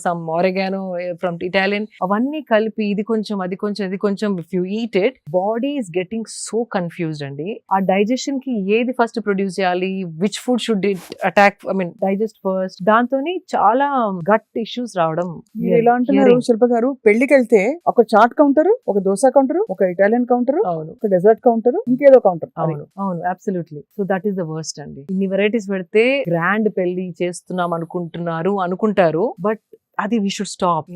సమ్ ఆరెగానో ఫ్రమ్ ఇటాలియన్, అవన్నీ కలిపి ఇది కొంచెం, అది కొంచెం, ఇది కొంచెం. If you eat it, body is getting so confused అండి. ఆ డైజెషన్ కి ఏది ఫస్ట్ ప్రొడ్యూస్ చేయాలి, which food should it attack, digest first, దాంతో చాలా గట్ ఇష్యూస్ రావడం. ఎలా అంటున్నారు శిల్ప గారు, పెళ్లికి వెళ్తే ఒక చాట్ కౌంటర్, ఒక దోశ కౌంటర్, ఒక ఇటాలియన్ కౌంటర్, ఒక డెజర్ట్ కౌంటర్, ఇంకేదో కౌంటర్. అవును, absolutely. So that is the worst అండి. ఇన్ని వెరైటీస్ పెడితే గ్రాండ్ పెళ్లి చేస్తున్నాం అనుకుంటారు, బట్ అది వి షుడ్ స్టాప్.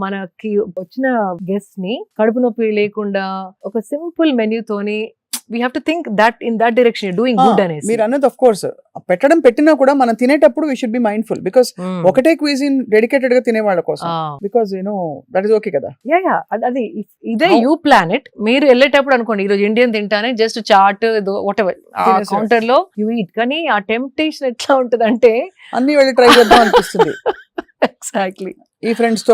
మనకి వచ్చిన గెస్ట్ ని కడుపు నొప్పి లేకుండా ఒక సింపుల్ మెన్యూ తోని we have to think that in that direction you're doing good అనేసి. మీరు అన్నది ఆఫ్ కోర్స్ పెట్టినా కూడా మనం తినేటప్పుడు we should be mindful because ఒకటే క్విజిన్ డెడికేటెడ్ గా తినే వాళ్ళ కోసం, because that is okay కదా. అది ఇదే యూ ప్లాన్ ఇట్. మీరు వెళ్ళేటప్పుడు అనుకోండి ఈరోజు ఇండియన్ తింటానే, just chaat whatever counter లో యూ ఈట్. కానీ ఆ టెంప్టేషన్ ఎట్లా ఉంటది అంటే అన్ని వెళ్ళి ట్రై చేద్దాం అనిపిస్తుంది. ఎగ్జాక్ట్లీ. ఈ ఫ్రెండ్స్ తో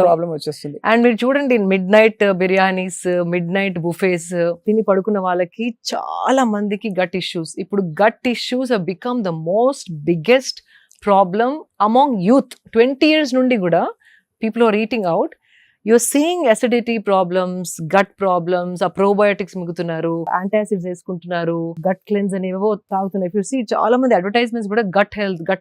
ప్రాబ్లం వచ్చేస్తుంది. అండ్ మీరు చూడండి, midnight biryanis, midnight buffets తిని పడుకున్న వాళ్ళకి చాలా మందికి గట్ ఇష్యూస్. ఇప్పుడు gut issues have become the most biggest problem among youth. 20 years నుండి కూడా people are eating out. You're seeing acidity problems, gut problems, ఆ probiotics మిగుతున్నారు, antacids వేసుకుంటున్నారు, gut cleanse అనేవో తాగుతున్నారు. If you see చాలా మంది అడ్వర్టైజ్మెంట్స్ కూడా gut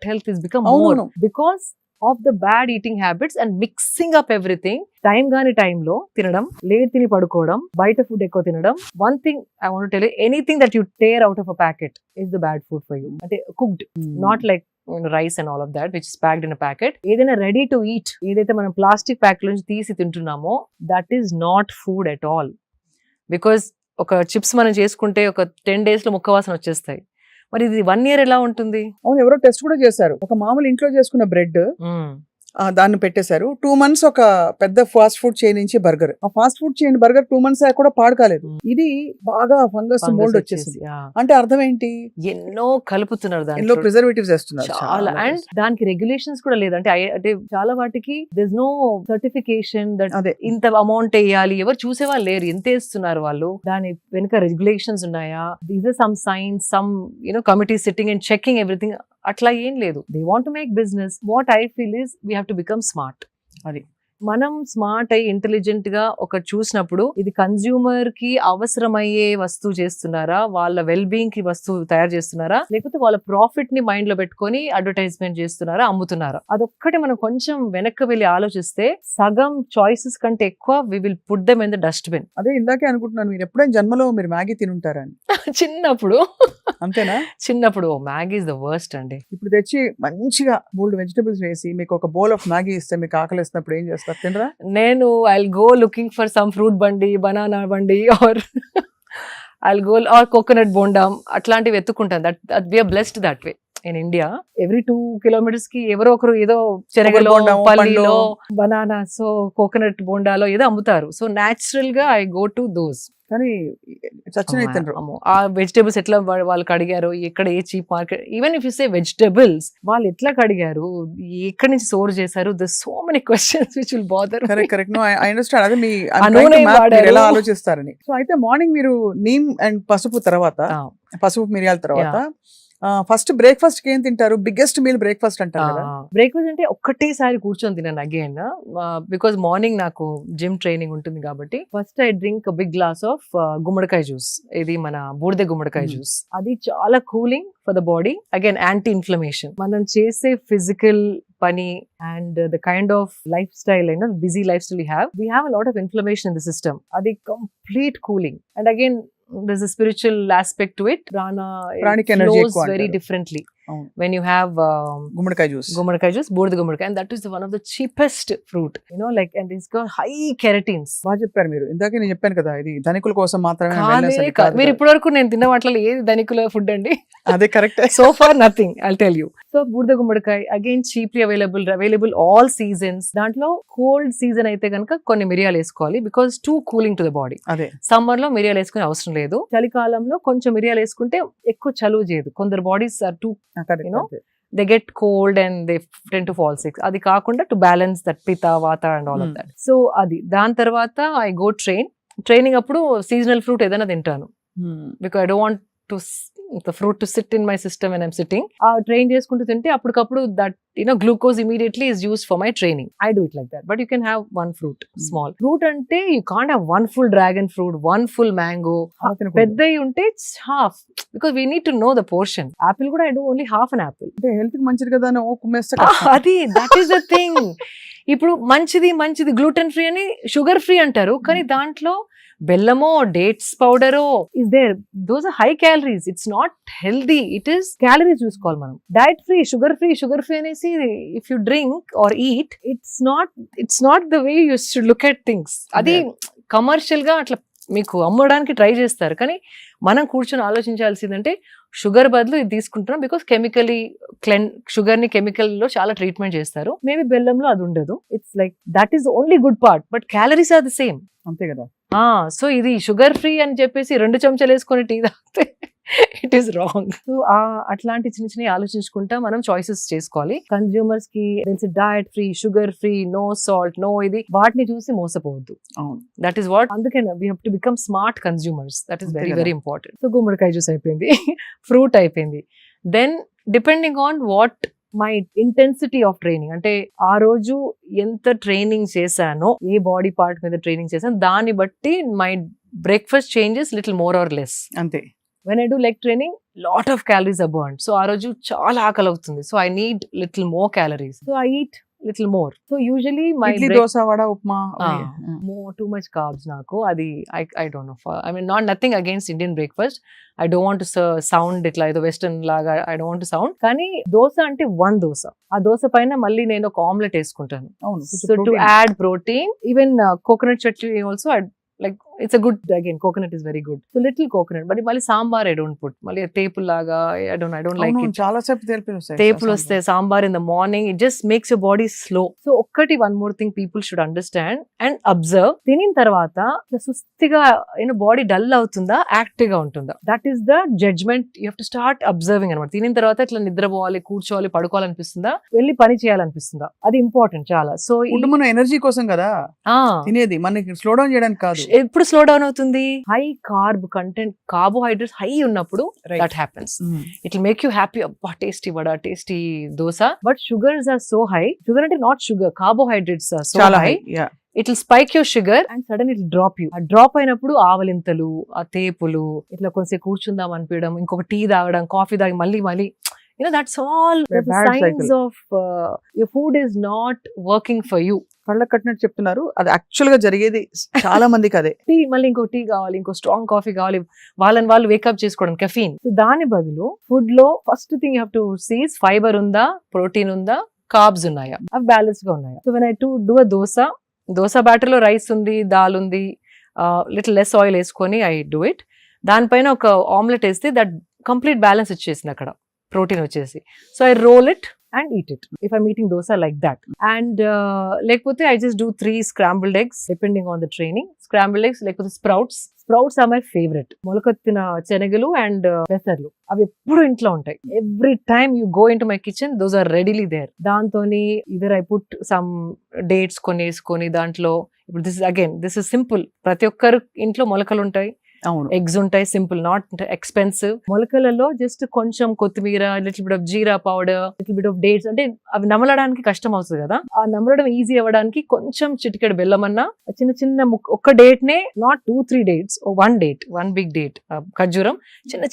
health is become more because of the bad eating habits and mixing up everything. Time గాని టైంలో తినడం, లేట్ తిని పడుకోవడం, బయట ఫుడ్ ఎక్కువ తినడం. One thing I want tell you, anything that you tear out of a packet is the bad food for you. అంటే cooked, not like rice and all of that which is packed in a packet. ఏదైనా ready to eat, ఏదైతే మనం plastic pack నుంచి తీసి తింటున్నామో that is not food at all. Because ఒక chips మనం చేసుకుంటే ఒక 10 days లో ముక్క వాసన వచ్చేస్తాయి. మరి ఇది 1 year ఎలా ఉంటుంది? అవును, ఎవరో టెస్ట్ కూడా చేశారు. ఒక మామూలు ఇంట్లో చేసుకున్న బ్రెడ్ దాన్ని పెట్టేశారు. 2 months ఒక పెద్ద ఫాస్ట్ ఫుడ్ చైన్ నుంచి బర్గర్. ఆ fast food chain burger 2 months కూడా పాడు కాలేదు. ఇది బాగా ఫంగస్ మోల్డ్ వచ్చేసింది. అంటే అర్థం ఏంటి? ఎన్నో కలుపుతున్నారు, ఎన్నో దాంట్లో ప్రిజర్వేటివ్స్ వేస్తున్నారు. చాలా. అండ్ దానికి రెగ్యులేషన్స్ కూడా లేదు. అంటే చాలా వాటికి there's no certification that అదే ఇంత అమౌంట్ వేయాలి. ఎవరు చూసేవాళ్ళు లేరు, ఎంత వేస్తున్నారు వాళ్ళు, దాని వెనుక రెగ్యులేషన్స్ ఉన్నాయా, these are some science, some committee sitting and checking everything. అట్లా ఏం లేదు. They want to make business. What I feel is we have to become smart. అది మనం స్మార్ట్ అయ్యి ఇంటెలిజెంట్ గా ఒక చూసినప్పుడు ఇది కన్స్యూమర్ కి అవసరమయ్యే వస్తువు చేస్తున్నారా, వాళ్ళ వెల్ బీయింగ్ కి వస్తువు తయారు చేస్తున్నారా, లేకపోతే వాళ్ళ ప్రాఫిట్ ని మైండ్ లో పెట్టుకొని అడ్వర్టైజ్మెంట్ చేస్తున్నారా, అమ్ముతున్నారా. అదొక్కటి మనం కొంచెం వెనక్కి వెళ్ళి ఆలోచిస్తే సగం చాయిసెస్ కంటే ఎక్కువ we will put them in the dustbin. అదే ఇందాకే అనుకుంటున్నాను, మీరు ఎప్పుడైనా జన్మలో మీరు మ్యాగీ తినుంటారని. చిన్నప్పుడు అంతేనా? చిన్నప్పుడు మ్యాగీ ఇస్ ద వర్స్ట్ అండి. ఇప్పుడు తెచ్చి మంచిగా 3 vegetables వేసి మీకు ఒక బౌల్ ఆఫ్ మ్యాగీ ఇస్తే మీకు ఆకలి వేసినప్పుడు ఏం చేస్తారు? తినరా? నేను I'll go looking for some fruit బండి, బనానా బండి, or I'll go or coconut బోండం, అట్లాంటివి ఎత్తుకుంటాను. That we are blessed that way. In India every 2 kilometers కి ఎవరో ఒకరు ఏదో చెరగలో, పల్లిలో, బనానాస్, కోకోనట్ బోండాలో ఏదో అమ్ముతారు. సో న్యాచురల్ గా ఐ గో టు దోస్. కానీ చచ్చిన తినరు. ఆ వెజిటేబుల్స్ ఎట్లా వాళ్ళు కడిగారు, ఎక్కడ ఏ cheap market, even if you say vegetables వాళ్ళు ఎట్లా కడిగారు, ఎక్కడి నుంచి స్టోర్ చేశారు, the so many questions which will bother. Correct. No, I understand. అదే మీ ఎలా ఆలోచిస్తారని. సో అయితే మార్నింగ్ మీరు నీమ్ అండ్ పసుపు తర్వాత, పసుపు మిరియాల తర్వాత ఫస్ట్ బ్రేక్ఫాస్ట్ కి ఏం తింటారు? బిగ్గెస్ట్ మీల్ బ్రేక్ఫాస్ట్ అంటారు కదా. బ్రేక్ఫాస్ట్ అంటే ఒక్కటేసారి కూర్చొని తిన్నాను అగైన్, బికాస్ మార్నింగ్ నాకు జిమ్ ట్రైనింగ్ ఉంటుంది కాబట్టి. First I drink big glass of గుమ్మడికాయ జ్యూస్. ఇది మన బూడిద గుమ్మడికాయ జ్యూస్. అది చాలా cooling for the body. Again anti inflammation. మనం చేసే ఫిజికల్ పని and the kind of lifestyle and busy lifestyle we have a lot of inflammation in the system. అది complete cooling. And again there's a spiritual aspect to it. Pranic energy flows very differently when you have gummadikai juice, both gummadikai, and that is one of the cheapest fruit, like, and it's got high keratins. బాగా చెప్పారు మీరు. ఇందాకే నేను చెప్పాను కదా, ఇది ధనికుల కోసం మాత్రమే. మీరు ఇప్పటివరకు నేను తిన్న వాటిలో ఏది ధనికుల ఫుడ్ అండి? అదే correct. So far nothing, I'll tell you. So బూడిద గుమ్మడికాయ again cheaply available all seasons. దాంట్లో కోల్డ్ సీజన్ అయితే కనుక కొన్ని మిరియాలు వేసుకోవాలి, because two cooling to the body. అదే సమ్మర్ లో మిరియాలు వేసుకునే అవసరం లేదు. చలికాలంలో కొంచెం మిరియాలు వేసుకుంటే ఎక్కువ చలువ చేయదు. కొందరు bodies are too they get cold and they tend to fall sick. అది కాకుండా to balance that pitta, vata and all of that. So అది దాని తర్వాత I go training అప్పుడు సీజనల్ ఫ్రూట్ ఏదైనా తింటాను, because I don't want the fruit to sit in my system when I'm sitting. Train చేసుకుంటూ తింటే అప్పటికప్పుడు that glucose immediately is used for my training. I do it like that. But you can have one fruit, small fruit. అంటే you can't have one full dragon fruit, one full mango. పెద్దవి ఉంటే half, because we need to know the portion. Apple కూడా I do only half an apple. అంటే health కి మంచిది కదా అని కుమ్మేస్తా. అది that is the thing. ఇప్పుడు మంచిది గ్లూటెన్ ఫ్రీ అని షుగర్ ఫ్రీ అంటారు, కానీ దాంట్లో బెల్లమో డేట్స్ పౌడరో is there. Those are high calories. It's not healthy. It is calories చూసుకోవాలి మనం. డైట్ ఫ్రీ, షుగర్ ఫ్రీ అనేసి if you drink or eat, it's not the way you should look at things. అది commercial గా అట్లా మీకు అమ్మడానికి try చేస్తారు, కానీ మనం కూర్చొని ఆలోచించాల్సిందంటే షుగర్ బదులు ఇది తీసుకుంటున్నాం, బికాస్ షుగర్ ని కెమికల్ లో చాలా ట్రీట్మెంట్ చేస్తారు. మేబీ బెల్లంలో అది ఉండదు. It's like that is only good part, but calories are the same. అంతే కదా. సో ఇది షుగర్ ఫ్రీ అని చెప్పేసి 2 చెంచాలు వేసుకొని టీ తాగితే ఇట్ ఈస్ రాంగ్. సో అట్లాంటి చిన్న ఆలోచించుకుంటా మనం చాయిసెస్ చేసుకోవాలి. కన్స్యూమర్స్ కి తెలిసి diet free, sugar free, no salt, no ఇది, వాటిని చూసి మోసపోవద్దు. That is what. అందుకే we have to become smart consumers. That is very very important. So గుమ్మడికాయ జ్యూస్ అయిపోయింది, ఫ్రూట్ అయిపోయింది. Then depending on what my intensity of training, అంటే ఆ రోజు ఎంత ట్రైనింగ్ చేశానో, ఏ బాడీ పార్ట్ మీద ట్రైనింగ్ చేశాను, దాన్ని బట్టి my breakfast changes little more or less. అంతే. When I do leg training, lot of calories are burned. So ఆ రోజు చాలా ఆకలి అవుతుంది. So I need little more calories. So I eat little more. So usually my idli break- dosa vada upma more too much carbs నాకు అది I don't know. I mean nothing against Indian breakfast. I don't want to sound ఇట్లా ఏదో western లాగా I don't want to sound. కానీ దోశ అంటే one dosa. ఆ దోశ పైన మళ్ళీ నేను ఒక ఆమ్లెట్ వేసుకుంటాను. అవును So to add protein, even coconut chutney also like it's a good, again coconut is very good, so little coconut, but mali sambar I don't put, mali tepul laga I don't like it. చాలా సేపు తేపులు వస్తాయి Tepul vaste sambar in the morning, it just makes your body slow. So okkati one more thing people should understand and observe, tinin tarvata sustiga body dull avutunda active ga untunda, that is the judgment you have to start observing anamata. Tinin tarvata itla nidra povali కూర్చోవాలి పడుకోవాలి అనిపిస్తుందా, వెళ్ళి పని చేయాలి అనిపిస్తుందా, అది important చాలా. So food మన ఎనర్జీ కోసం కదా తినేది, మనకి స్లో డౌన్ చేయడానికి కాదు. ఎప్పుడు స్లో డౌన్ అవుతుంది, high carb content, carbohydrates high ఉన్నప్పుడు that happens. It will make you happy, అబ్బా tasty vada, tasty dosa. But sugars are so high, sugar అంటే not sugar, carbohydrates are so high, it will spike your sugar and sudden it drop you. ఆ drop అయినప్పుడు ఆవలింతలు, ఆ తేపులు, ఇట్లా కొంచెం కూర్చుందాం అనిపించడం, ఇంకొక టీ తాగడం, కాఫీ తాగి మళ్ళీ that's all the signs of your food is not working for you. కళ్ళ కట్టినట్టు చెప్తున్నారు, అది యాక్చువల్ గా జరిగేది చాలా మందికి అదే. టీ మళ్ళీ ఇంకో టీ కావాలి, ఇంకో స్ట్రాంగ్ కాఫీ కావాలి, వాళ్ళని వాళ్ళు వేకప్ చేసుకోవడం, కెఫీన్. దాని బదులు ఫుడ్ లో first thing you have to see fibre ఉందా, ప్రోటీన్ ఉందా, కార్బ్స్ ఉన్నాయా, అవి బ్యాలెన్స్ గా ఉన్నాయా. So when I do a dosa batter లో రైస్ ఉంది, దాల్ ఉంది, లిటిల్ లెస్ ఆయిల్ వేసుకొని ఐ డూ ఇట్. దానిపైన ఒక ఆమ్లెట్ వేస్తే దట్ కంప్లీట్ బ్యాలెన్స్ వచ్చేసింది అక్కడ, ప్రోటీన్ వచ్చేసి. So I roll it and eat it if I'm eating dosa like that. And lekapothe I just do 3 scrambled eggs depending on the training. Scrambled eggs, lekapothe sprouts are my favorite. Molakattina chenagalu and pesarlu avi eppudu intlo untai. Every time you go into my kitchen, those are readily there. Dantoni either I put some dates koni dantlo. This is simple, prati okkaru intlo molakalu untai, eggs ఉంటాయి, simple, not expensive. మొలకలలో just కొంచెం కొత్తిమీర, little bit of jeera powder, little bit of dates, అంటే అవి నమలడానికి కష్టం అవుతుంది కదా, ఆ నమలడం ఈజీ అవ్వడానికి కొంచెం చిటికెడు బెల్లం అన్నా, చిన్న ఒక్క డేట్ నే, not 2-3 dates, one big date, ఖర్జూరం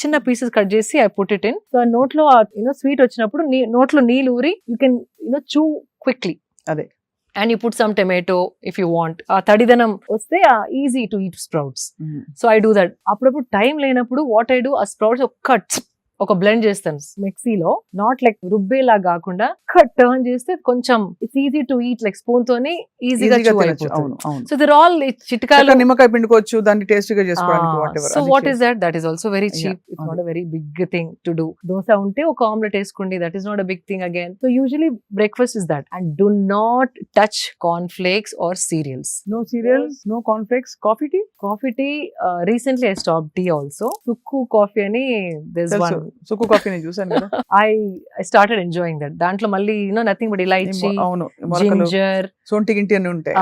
చిన్న పీసెస్ కట్ చేసి I put it in. So నోట్లో స్వీట్ వచ్చినప్పుడు నోట్లో నీళ్ళు ఊరి యూ కెన్ చూ క్విక్లీ. అదే. And you put some tomato if you want. Tadidanam vaste easy to eat sprouts. So I do that. Appudu time lenappudu what I do, a sprouts ఒక blend చేస్తాను మిక్సీలో, not like రుబ్బేలా కాకుండా cut turn చేస్తే కొంచెం it's easy to eat, like spoon తోని ఈజీగా అయిపోతుంది. So there all చిట్కాలు, నిమ్మకాయ పిండుకోవచ్చు దాన్ని టేస్టీగా చేసుకోవడానికి, whatever. So what is that is also very cheap, it's not a very big thing to do. Dosa ఉంటే ఒక ఆమ్లెట్ వేసుకోండి, that is not a big thing again. So usually breakfast is that. And do not touch corn flakes or cereals. No cereals, no corn flakes. Coffee tea recently I stop tea also. Sukku coffee అని there's one. Sukku coffee నేను చూసాను కదా. I started enjoying that. దాంట్లో మళ్ళీ nothing but elaichi, ginger, సొంటి గింటి అన్ని ఉంటాయి,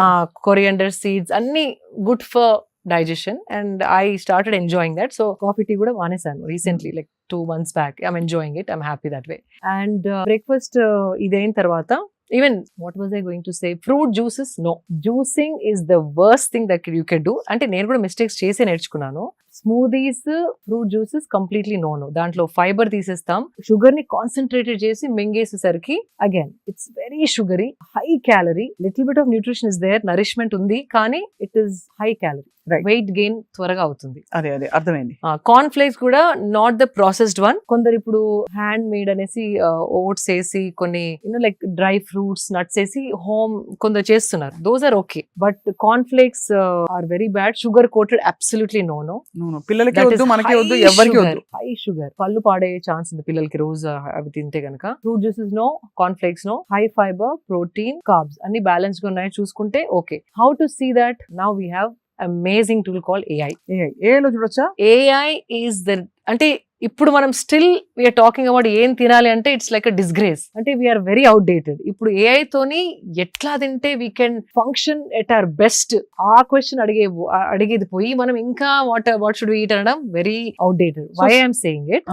coriander seeds, అన్ని good for digestion, and I started enjoying that. So coffee tea kuda manesanu recently, like 2 months back. I'm enjoying it, I'm happy that way. And breakfast idain tarvata, even what was I going to say, fruit juices, no, juicing is the worst thing that you can do. Ante nenu kuda mistakes chese nerchukunnanu. Smoothies, fruit juices completely no. Dantlo fiber తీసేస్తాం, sugar ni concentrated చేసి మింగేసేసరికి again it's very sugary, high calorie, little bit of nutrition is there, nourishment ఉంది, కానీ it is high calorie, right? Weight gain త్వరగా అవుతుంది. అదే అర్థమైంది. Corn flakes కూడా not the processed one. కొందరు ఇప్పుడు హ్యాండ్ మేడ్ అనేసి ఓట్స్ వేసి కొన్ని లైక్ డ్రై ఫ్రూట్స్, నట్స్ వేసి హోమ్ కొందరు చేస్తున్నారు, those are okay. But corn flakes are very bad, sugar coated, absolutely no. పిల్లలకి వద్దు, మనకి వద్దు, ఎవరికి వద్దు. హై షుగర్, పళ్ళు పాడే ఛాన్స్ ఉంది పిల్లలకి రోజు అవి తింటే గనక. Fruit juices no, corn flakes no, high fibre, protein, carbs అన్ని బ్యాలెన్స్ గా ఉన్నాయి చూసుకుంటే okay. How to see that? Now we have amazing tool called AI. AI లో చూడొచ్చా? AI is the, అంటే ఇప్పుడు మనం స్టిల్ వీఆర్ టాకింగ్ అబౌట్ ఏం తినాలి అంటే ఇట్స్ లైక్ అ డిస్గ్రేస్, అంటే వీఆర్ వెరీ అవుట్డేటెడ్. ఇప్పుడు AI తోని ఎట్లా తింటే we can function at our best, ఆ క్వశ్చన్ అడిగేది పోయి మనం ఇంకా వాట్ షుడ్ వి ఈట్ అనడం very outdated. Why I'm saying it,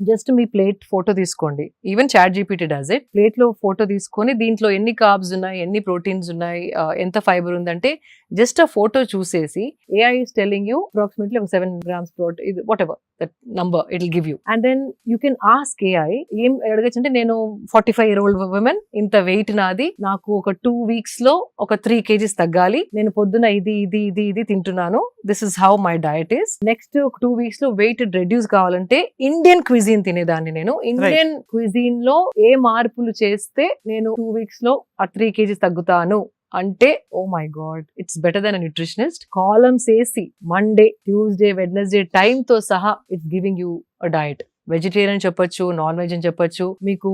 just మీ ప్లేట్ ఫోటో తీసుకోండి, even ChatGPT does it. Plate లో ఫోటో తీసుకొని దీంట్లో ఎన్ని కార్బ్స్ ఉన్నాయి, ఎన్ని ప్రోటీన్స్ ఉన్నాయి, ఎంత ఫైబర్ ఉందంటే జస్ట్ ఆ ఫోటో చూసేసి AI is telling you approximately 7 grams protein, whatever, that number it'll give you, and then you can ask AI ఏం అడగచ్చు అంటే నేను 45-year-old women ఇంత వెయిట్ నాది, నాకు ఒక 2 weeks లో ఒక 3 kgs తగ్గాలి, నేను పొద్దున ఇది తింటున్నాను, this is how my diet is. Next 2 weeks లో వెయిట్ రెడ్యూస్ కావాలంటే ఇండియన్ క్విజిన్ తినేదాన్ని, నేను ఇండియన్ క్విజిన్ లో ఏ మార్పులు చేస్తే నేను 2 weeks లో ఆ 3 kgs తగ్గుతాను అంటే, oh my God, it's better then a nutritionist. Columns వేసి మండే, ట్యూస్డే, వెడ్నెస్డే టైమ్ తో సహా it's giving you a diet. Vegetarian చెప్పొచ్చు, నాన్ వెజ్ అని చెప్పొచ్చు. మీకు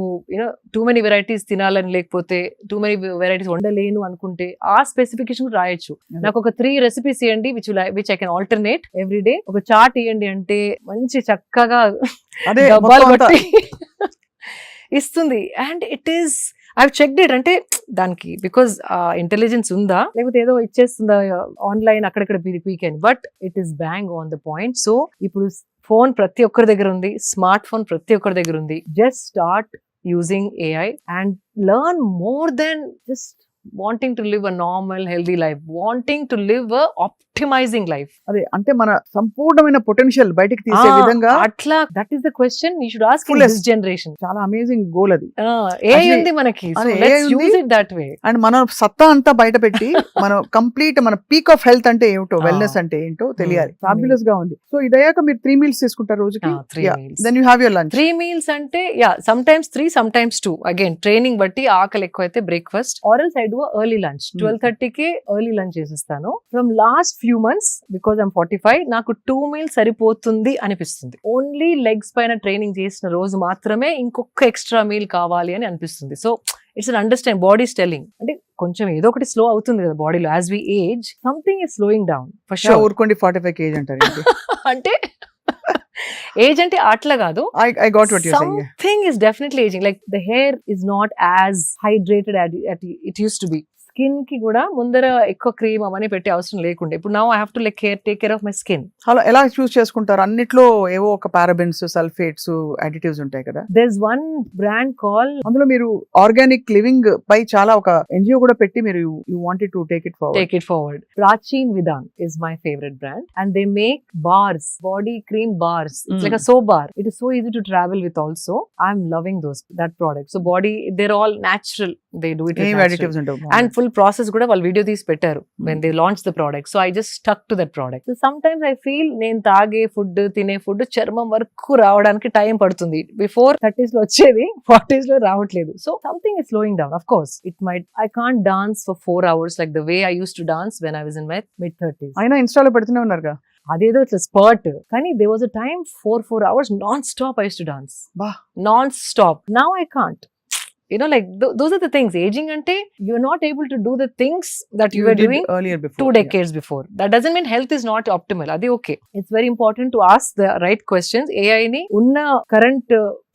టూ మెనీ వెరైటీస్ తినాలని లేకపోతే టూ మెనీ వెరైటీస్ వండలేను అనుకుంటే ఆ స్పెసిఫికేషన్ రాయొచ్చు. నాకు ఒక 3 recipes ఇవ్వండి which I can alternate every day. ఒక చార్ట్ ఇవ్వండి అంటే మంచి చక్కగా డబ్బాలు బట్టి ఇస్తుంది. And it is, I checked it. అంటే దానికి బికాస్ ఇంటెలిజెన్స్ ఉందా లేకపోతే ఏదో ఇచ్చేస్తుందా ఆన్లైన్ అక్కడక్కడ పీకెన్, but it is bang on the point. So ఇప్పుడు ఫోన్ ప్రతి ఒక్కరి దగ్గర ఉంది, స్మార్ట్ ఫోన్ ప్రతి ఒక్కరి దగ్గర ఉంది. Just start using AI and learn more than just wanting to live a normal healthy life, wanting to live a optimizing life. అదే అంటే మన సంపూర్ణమైన పొటెన్షియల్ బయటికి తీసే విధంగా అట్లా, that is the question you should ask in this generation. చాలా amazing goal అది. AI ఉంది మనకి, so let's use it that way. And మన సత్తా అంతా బయట పెట్టి మనం కంప్లీట్ మన పీక్ ఆఫ్ హెల్త్ అంటే ఏమిటో, వెల్నెస్ అంటే ఏంటో తెలియాలి. ఫ్యాబులస్ గా ఉంది. సో ఇదయ్యాక మీరు 3 meals తీసుకుంటారు రోజుకి. 3 meals. Then you have your lunch. 3 meals అంటే sometimes 3, sometimes 2. Again training బట్టి ఆకలి ఎక్కువ అయితే breakfast, or else I do early lunch. 12:30కి ఎర్లీ లంచ్ చేసేస్తాను. From last few months because I'm 45 నాకు 2 meals సరిపోతుంది అనిపిస్తుంది. ఓన్లీ లెగ్స్ పైన ట్రైనింగ్ చేసిన రోజు మాత్రమే ఇంకొక ఎక్స్ట్రా మీల్ కావాలి అని అనిపిస్తుంది. So it's an understand, body stalling అంటే కొంచెం ఏదో ఒకటి స్లో అవుతుంది కదా బాడీలో. As we age something is slowing down for sure. ఊరుకోండి 45 kg అంటారు అంటే ఏజ్ అంటే అట్లా కాదు. I got what you're saying. Something is definitely aging. Like the hair is not as hydrated as it used to be. Skin కి కూడా ముందర ఎక్కువ క్రీమ్ అవన్నీ పెట్టే అవసరం లేకుండా ఇప్పుడు now I have to take care of my skin. అలా ఎలా చూస్ చేసుకుంటారు? అన్నిట్లో ఏవో ఒక పారాబెన్స్, సల్ఫేట్స్, అడిటివ్స్ ఉంటాయి కదా. There's one brand called, అందులో మీరు ఆర్గానిక్ లివింగ్ పై చాలా ఒక NGO కూడా పెట్టి మీరు you wanted to take it forward. Prachin Vidan is my favorite brand and they make bars, body cream bars. It's like a soap bar. It is so easy to travel with also. I'm loving that product. So body, they're all natural. They do it with natural. Additives ఉంటాయి. And full process కూడా వాళ్ళు video తీసి పెట్టారు when they launched the product. So I just stuck to that product. So sometimes I feel నేను తాగే food, తినే food చర్మం వరకు రావడానికి టైం పడుతుంది. బిఫోర్ 30s లో వచ్చేది 40s లో రావట్లేదు. So something is slowing down. Of course it might, I can't dance for 4 hours like the way I used to dance when I was in my mid-30s. అయినా ఇన్స్టాలో పెడుతూనే ఉన్నారుగా. అదేదో ఇట్లా స్పర్ట్, కానీ there was a time 4 hours non-stop I used to dance. Non-stop. Now I can't. Like those are the things. Aging ante you're not able to do the things that you were doing earlier before, 2 decades before. That doesn't mean health is not optimal. Adi okay. It's very important to ask the right questions. AI ni unna current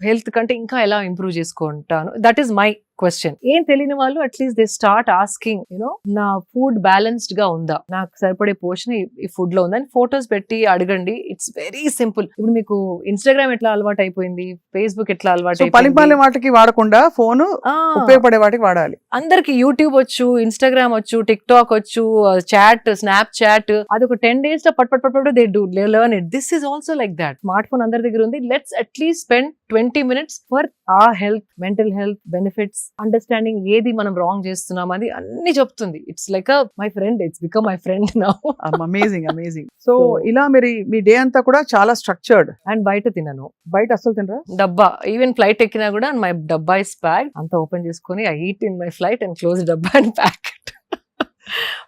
health kante inka ela improve chesukontanu. That is my question. ఏం తెలియని వాళ్ళు at least they start asking, నా food balanced గా ఉందా, నాకు సరిపడే పోషన్ ఈ food లో ఉందని ఫోటోస్ పెట్టి అడగండి. It's very simple. ఇప్పుడు మీకు ఇన్స్టాగ్రామ్ ఎట్లా అలవాటు అయిపోయింది, ఫేస్బుక్ ఎట్లా అలవాటు అయిపోయింది, వాటికి వాడకుండా ఫోన్ ఉపయోగపడే వాటికి వాడాలి. అందరికి యూట్యూబ్ వచ్చు, ఇన్స్టాగ్రామ్ వచ్చు, టిక్ టాక్ వచ్చు, చాట్, స్నాప్ చాట్, అది ఒక 10 days లో పట్ they do learn it. This is also like that. Smart phone అందరి దగ్గర ఉంది. Let's at least spend 20 minutes for our health, mental health benefits, understanding ఏది మనం రాంగ్ చేస్తున్నాం అది అన్ని చెప్తుంది. It's like my friend, it's become my friend now. Amazing. So ఇలా మీరు మీ డే అంతా కూడా చాలా స్ట్రక్చర్డ్. అండ్ బయట తినను. బయట అసలు తినరా? డబ్బా, ఈవెన్ ఫ్లైట్ ఎక్కినా కూడా మై డబ్బా ఇస్ ప్యాక్డ్. అంతా ఓపెన్ చేసుకుని I eat in my flight and close dabba and pack it.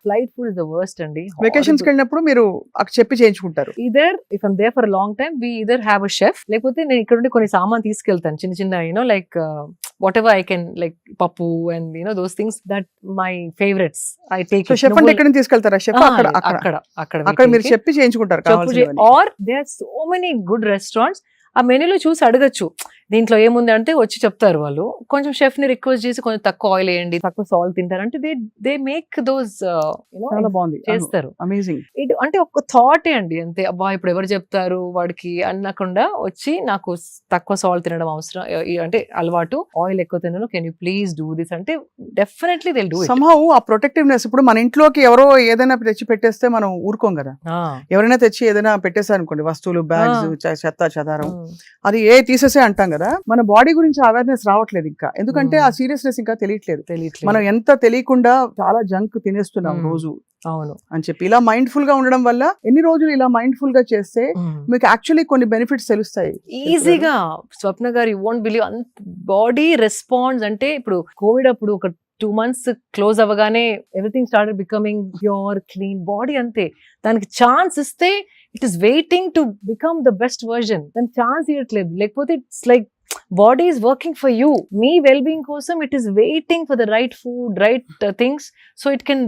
Flight food is the worst అండి. వెకేషన్స్ కి వెళ్ళినప్పుడు మీరు అక్కడ చెప్పి చేయించుకుంటారు. Either if I'm there for a long time we either have a chef, లేకపోతే నేను ఇక్కడ నుండి కొన్ని సామాన్ తీసుకెళ్తాను చిన్న like whatever I can, like pappu and those things that my favorites I take. So chef అంటే ఎక్కడ తీసుకెళ్తారా? షెఫ్ అక్కడ మీరు చెప్పి చేయించుకుంటారు కావాల్సినవి. Or there are so many good restaurants. ఆ మెనూలో చూసి అడగచ్చు, దీంట్లో ఏముంది అంటే వచ్చి చెప్తారు వాళ్ళు, కొంచెం షెఫ్ ని రిక్వెస్ట్ చేసి కొంచెం తక్కువ ఆయిల్ వేయండి, తక్కువ సాల్ట్ తింటారు అంటే దే మేక్ దోస్ చాలా బాగుంది, చేస్తారు. అమేజింగ్. ఇది అంటే ఒక థాటే అండి అంతే, అబ్బా ఇప్పుడు ఎవరు చెప్తారు వాడికి అనకుండా వచ్చి నాకు తక్కువ సాల్ట్ తినడం అవసరం అంటే అలవాటు, ఆయిల్ ఎక్కువ తినను, can you please do this అంటే definitely they do it. Somehow ఆ ప్రొటెక్టివ్నెస్, ఇప్పుడు మన ఇంట్లోకి ఎవరో ఏదైనా తెచ్చి పెట్టేస్తే మనం ఊరుకోం కదా, ఎవరైనా తెచ్చి ఏదైనా పెట్టేశారు అనుకోండి, వస్తువులు, బ్యాగ్స్, చెత్త చెదారం, అది తీసేసే అంటాం కదా. మన బాడీ గురించి అవేర్నెస్ రావట్లేదు ఇంకా, ఎందుకంటే ఆ సీరియస్నెస్ ఇంకా తెలియట్లేదు. మనం ఎంత తెలియకుండా చాలా జంక్ తినేస్తున్నాం రోజు. అవును అని చెప్పి ఇలా మైండ్ఫుల్ గా ఉండడం వల్ల ఎన్ని రోజులు ఇలా మైండ్ఫుల్ గా చేస్తే మీకు యాక్చువల్లీ కొన్ని బెనిఫిట్స్ తెలుస్తాయి ఈజీగా. స్వప్న గారు, you won't believe, body response అంటే ఇప్పుడు కోవిడ్ అప్పుడు ఒక 2 months క్లోజ్ అవ్వగానే everything started becoming pure clean body. అంతే, దానికి ఛాన్స్ ఇస్తే it is waiting to become the best version. దానికి ఛాన్స్ ఇవ్వట్లేదు, లేకపోతే it's like body is working for you, మీ వెల్ బీయింగ్ కోసం it is waiting for the right food, right things, so it can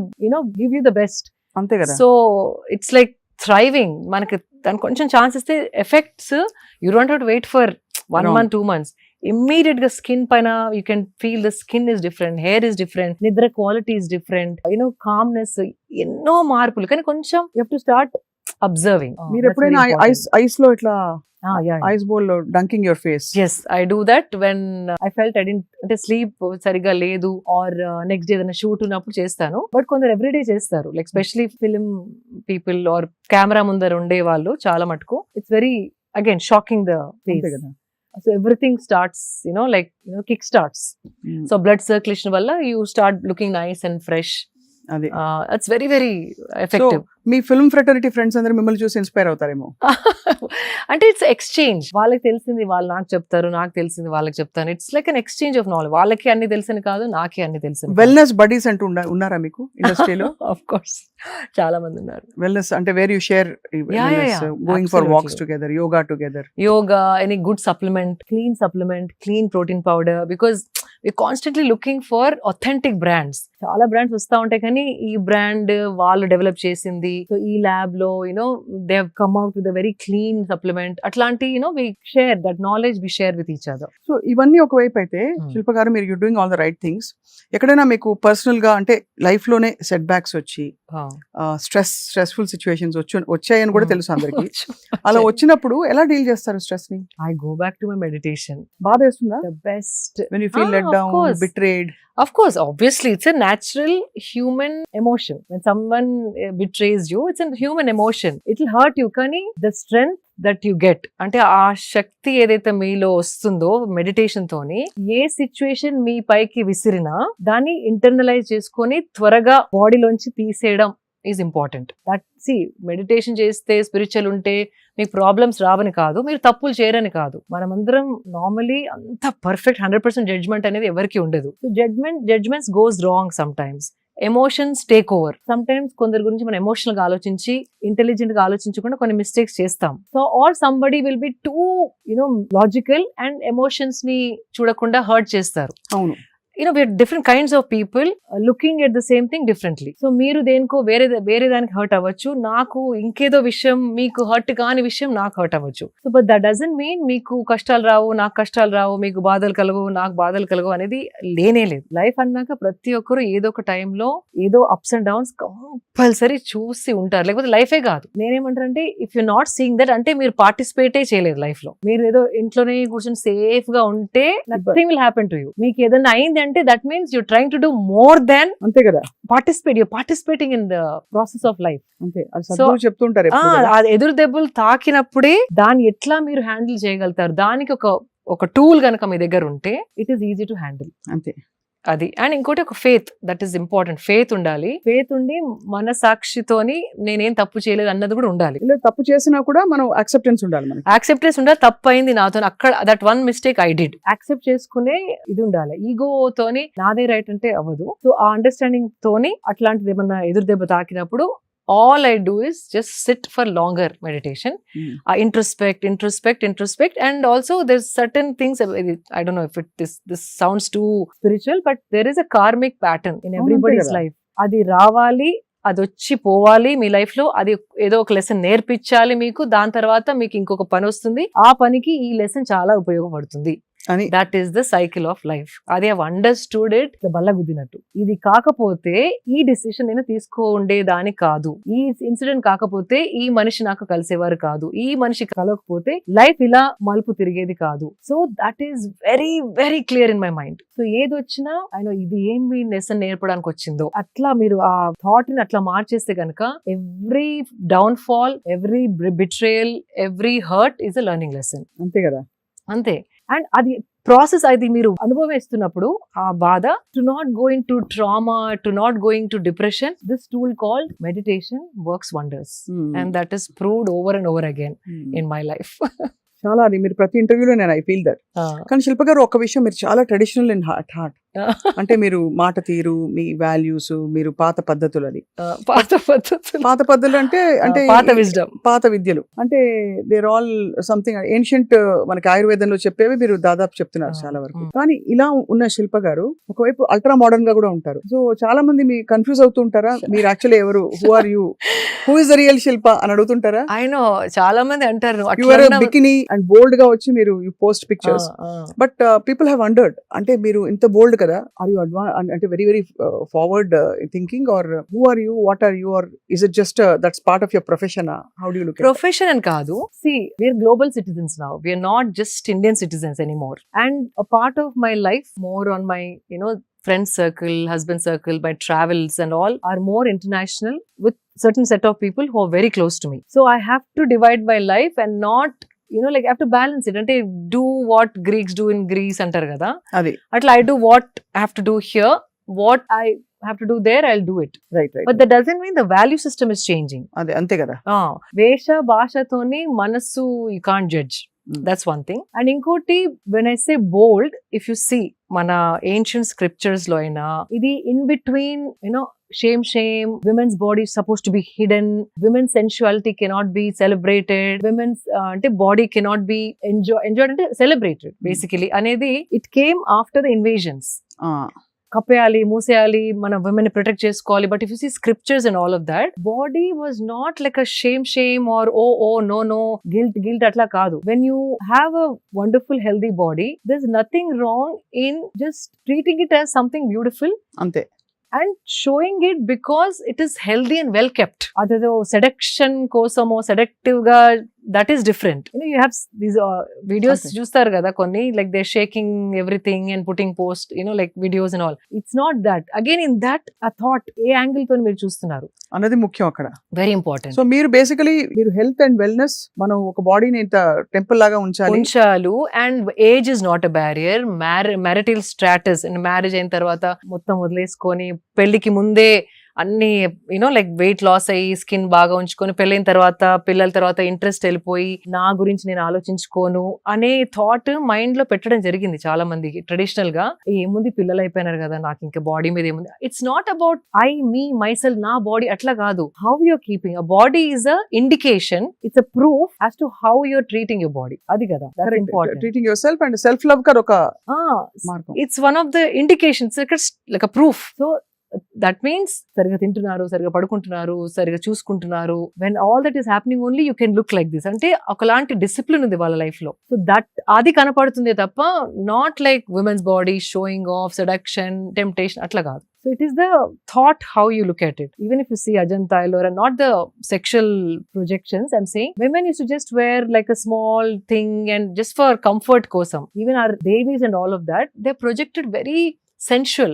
give you the best. అంతే కదా. So it's like thriving. మనకి దానికి కొంచెం ఛాన్స్ ఇస్తే effects you don't have to wait for 1 month 2 months. Immediate గా skin పైన you can feel the skin is different, hair is different, నిద్ర quality is different, calmness, ఎన్నో మార్పులు. కానీ కొంచెం you have to start observing. మీరు ఎప్పుడైనా ఐస్ లో ఇట్లా ఐస్ బౌల్ లో dunking your face? yes, I do that when I felt I didn't అంటే స్లీప్ సరిగా లేదు ఆర్ నెక్స్ట్ డే ఏదైనా షూట్ ఉన్నప్పుడు చేస్తాను. బట్ కొందరు ఎవ్రీడే చేస్తారు, like specially film people or camera ముందర ఉండే వాళ్ళు చాలా మటుకు. It's very again shocking the face. So everything starts, kick starts. So blood circulation valla you start looking nice and fresh. It's very very effective. So me film fraternity friends అందరూ మిమ్మల్ని చూసి inspire అవుతారేమో. అంటే it's exchange, వాళ్ళకి తెలిసింది వాళ్ళు నాకు చెప్తారు, నాకు తెలిసింది వాళ్ళకి చెప్తాను. It's like an exchange of knowledge. వాళ్ళకి అన్ని తెలుసని కాదు, నాకే అన్ని తెలుసు. వెల్నెస్ బడీస్ అంటూ ఉన్నారా మీకు ఇండస్ట్రీలో? ఆఫ్ కోర్స్ చాలా మంది ఉన్నారు. వెల్నెస్ అంటే where you share going for walks together, yoga together, yoga, any good supplement, clean protein powder, because we constantly looking for authentic brands. చాలా బ్రాండ్స్ వస్తా ఉంటాయి, కానీ ఈ బ్రాండ్ వాళ్ళు డెవలప్ చేసింది, సో ఈ ల్యాబ్ లో they have come out with a very clean supplement. అట్లాంటి we share that knowledge, we share with each other. So ఇవన్నీ ఒకవైపు అయితే శిల్ప గారు, మీరు you doing all the right things. ఎక్కడైనా మీకు పర్సనల్ గా అంటే లైఫ్ లోనే సెట్ బ్యాక్స్ వచ్చి స్ట్రెస్ఫుల్ సిచ్యువేషన్స్ వచ్చాయని కూడా తెలుసు అందరికి. అలా వచ్చినప్పుడు ఎలా డీల్ చేస్తారు స్ట్రెస్ ని? I go back to my meditation. బాధ వేస్తుందా? The best. When you feel let down, betrayed. Of course, obviously, it's a natural human emotion. When someone betrays you, it's a human emotion. It'll hurt you, kani the strength that you get, అంటే ఆ శక్తి ఏదైతే మీలో వస్తుందో meditation తోని, ఏ situation మీ పైకి విసిరినా దాన్ని internalise చేసుకొని త్వరగా బాడీలోంచి తీసేయడం ఈజ్ ఇంపార్టెంట్. దట్ మెడిటేషన్ చేస్తే, స్పిరిచువల్ ఉంటే మీకు ప్రాబ్లమ్స్ రావని కాదు, మీరు తప్పులు చేయరని కాదు. మనమందరం నార్మలీ అంత పర్ఫెక్ట్ 100% జడ్జ్మెంట్ అనేది ఎవరికి ఉండదు. Judgements goes wrong sometimes. Emotions take over. Sometimes కొందరి గురించి మనం ఎమోషనల్ గా ఆలోచించి, ఇంటెలిజెంట్ గా ఆలోచించకుండా కొన్ని మిస్టేక్స్ చేస్తాం. So or somebody will be too logical and emotions ని చూడకుండా హర్ట్ చేస్తారు. అవును. we are different kinds of people looking at the same thing differently. So మీరు దేనికో వేరే దానికి హర్ట్ అవ్వచ్చు, నాకు ఇంకేదో విషయం, మీకు హర్ట్ కాని విషయం నాకు హర్ట్ అవ్వచ్చు. So but that doesn't mean మీకు కష్టాలు రావు, నాకు కష్టాలు రావు, మీకు బాధలు కలవు, నాకు బాధలు కలవు అనేది లేనే లేదు. లైఫ్ అన్నాక ప్రతి ఒక్కరు ఏదో ఒక టైంలో ఏదో అప్స్ అండ్ డౌన్స్ కంపల్సరీ చూసి ఉంటారు, లేకపోతే లైఫే కాదు. నేనేమంటానంటే, if you not seeing that, అంటే మీరు పార్టిసిపేటే చేయలేదు లైఫ్ లో. మీరు ఏదో ఇంట్లోనే కూర్చొని సేఫ్ గా ఉంటే nothing will happen to you. మీకు ఏదైనా అయింది అంటే that means you're trying to do more than అంతే కదా, participate. You're participating in the process of life. అంతే. అది సద్గురు చెప్తుంటారు. ఎదురు దెబ్బలు తాకినప్పుడే దాన్ని ఎట్లా మీరు హ్యాండిల్ చేయగలుగుతారు, దానికి ఒక టూల్ గనక మీ దగ్గర ఉంటే it is easy to handle. అంతే. అది. అండ్ ఇంకోటి ఒక faith, that is important. Faith ఉండాలి. ఫేత్ ఉండి మన సాక్షితోని నేనేం తప్పు చేయలేదు అన్నది కూడా ఉండాలి. ఇలా తప్పు చేసినా కూడా మనం యాక్సెప్టెన్స్ ఉండాలి. మనకి యాక్సెప్టెన్స్ ఉండాలి. తప్పు అయింది నాతో, అక్కడ that one mistake I did, accept చేసుకునే ఇది ఉండాలి. ఈగో తోని నాదే రైట్ అంటే అవ్వదు. సో ఆ అండర్స్టాండింగ్ తోని అట్లాంటిది ఏమన్నా ఎదురు దెబ్బ తాకినప్పుడు all I do is just sit for longer meditation. Introspect, and also there's certain things, I don't know if this sounds too spiritual, but there is a karmic pattern in everybody's life. Adi ravali, అది వచ్చి పోవాలి మీ life లో. అది ఏదో ఒక lesson నేర్పించాలి మీకు. దాని తర్వాత మీకు ఇంకొక పని వస్తుంది, ఆ పనికి ఈ లెసన్ చాలా ఉపయోగపడుతుంది. అని that is the cycle of life. అది హావ్ అండర్స్టూడ్ ఇట్ బల్ల గుద్దినట్టు. ఇది కాకపోతే ఈ డెసిషన్ నేను తీసుకోండేదాని కాదు, ఈ ఇన్సిడెంట్ కాకపోతే ఈ మనిషి నాకు కలిసేవారు కాదు, ఈ మనిషి కలవకపోతే లైఫ్ ఇలా మలుపు తిరిగేది కాదు. So that is very very clear in my mind. So ఏది వచ్చినా ఆయన ఇది ఏమి లెసన్ నేర్పడానికి వచ్చిందో అట్లా మీరు ఆ థాట్ ని అట్లా మార్చేస్తే గనక every downfall, every betrayal, every hurt is a learning lesson. అంతే కదా. అంతే. అండ్ అది ప్రాసెస్, అది మీరు అనుభవిస్తున్నప్పుడు ఆ బాధ, to not going to trauma, to not going to depression, this tool called meditation works wonders. And that is proved over and over again in my life. చాలా అది మీరు ప్రతి ఇంటర్వ్యూలో నేను ఐ ఫీల్ దట్. కానీ శిల్ప గారు ఒక విషయం, మీరు చాలా ట్రెడిషనల్ ఇన్ హార్ట్. అంటే మీరు మాట తీరు, మీ వాల్యూస్, మీరు పాత పద్ధతులు, అది పాత పద్ధతులు అంటే అంటే పాత విజ్డమ్, పాత విద్యలు, అంటే దేర్ ఆల్ సంథింగ్ ఏన్షియంట్ మనకి ఆయుర్వేదంలో చెప్పేవి మీరు దాదాపు చెప్తున్నారు చాలా వరకు. కానీ ఇలా ఉన్న శిల్ప గారు ఒకవైపు అల్ట్రా మోడర్న్ గా కూడా ఉంటారు. సో చాలా మంది మీ కన్ఫ్యూజ్ అవుతూ ఉంటారా, మీరు యాక్చువల్లీ ఎవరు, who are you, who is the real Shilpa అని అడుగుతుంటారా? ఆయన చాలా మంది అంటారు యువర్ బికినీ అండ్ బోల్డ్ గా వచ్చి మీరు you post pictures, but people have wondered, అంటే మీరు ఇంత బోల్డ్ కదా, ఆర్ యూ అంటే very very forward thinking, or who are you, what are you, or is it just that's part of your profession? How do you look? Profession అని కాదు. See, we are global citizens now. We are not just Indian citizens anymore. And a part of my life, more on my, friend circle, husband circle, my travels and all are more international with certain set of people who are very close to me. So I have to divide my life and not, like I have to balance it. Ante do what Greeks do in Greece antar kada. Adi. Atla I do what I have to do here. What I have to do there, I'll do it. Right. But that doesn't mean the value system is changing. Ade ante kada. Vesha bhashatoni manassu you can't judge. That's one thing. And inkoti, when I say bold, if you see mana ancient scriptures lo aina idi in between, shame, women's body is supposed to be hidden, women's sensuality cannot be celebrated, women's body cannot be enjoyed ante celebrated basically anedi it came after the invasions. కప్పేయాలి, మూసేయాలి, మన women ని protect చేసుకోవాలి. But if you see scriptures and all of that, body was not like a shame or oh no guilt అట్లా కాదు. When you have a wonderful healthy body, there is nothing wrong in just treating it as something beautiful అంతే, and showing it because it is healthy and well kept. Adado seduction kosamo seductive ga, that is different. You have these videos chustar kada konni, like they're shaking everything and putting post, like videos and all. It's not that. Again, in that a thought A angle తో మీరు చూస్తున్నారు అన్నది ముఖ్యం అక్కడ, very important. So మీరు basically మీరు health and wellness, మనం ఒక బాడీని ఇంత టెంపుల్ లాగా ఉంచాలి. And age is not a barrier. Marital status, marriage అయిన తర్వాత మొత్తం వదిలేసుకొని పెళ్లికి ముందే అన్ని లైక్ వెయిట్ లాస్ అయ్యి స్కిన్ బాగా ఉంచుకొని, పెళ్ళైన తర్వాత పిల్లల తర్వాత ఇంట్రెస్ట్ వెళ్ళిపోయి నా గురించి నేను ఆలోచించుకోను అనే థాట్ మైండ్ లో పెట్టడం జరిగింది చాలా మందికి. ట్రెడిషనల్ గా ఏముంది, పిల్లలు అయిపోయినారు కదా, నాకు ఇంకా బాడీ మీద ఏముంది. It's not about me myself, నా బాడీ అట్లా కాదు. How you're keeping a body is a indication, it's a proof as to how you're treating your body. అది కదా important. Treating your self and self love కర్ ఒక మార్గం. It's one of the indications, like a proof. So that means సరిగా తింటున్నారు, సరిగా పడుకుంటున్నారు, సరిగా చూసుకుంటున్నారు. When all that is happening only you can look like this. అంటే ఒకలాంటి డిసిప్లిన్ ఉంది వాళ్ళ లైఫ్ లో. సో దట్ అది కనపడుతుంది తప్ప not like women's body showing off, seduction, temptation అట్లా కాదు. So it is the thought how you look at it. Even if you see Ajanta, Ellora, not the sexual projections, I'm saying women used to just wear like a small thing and just for comfort kosam. Even our devis and all of that, they're projected very sensual.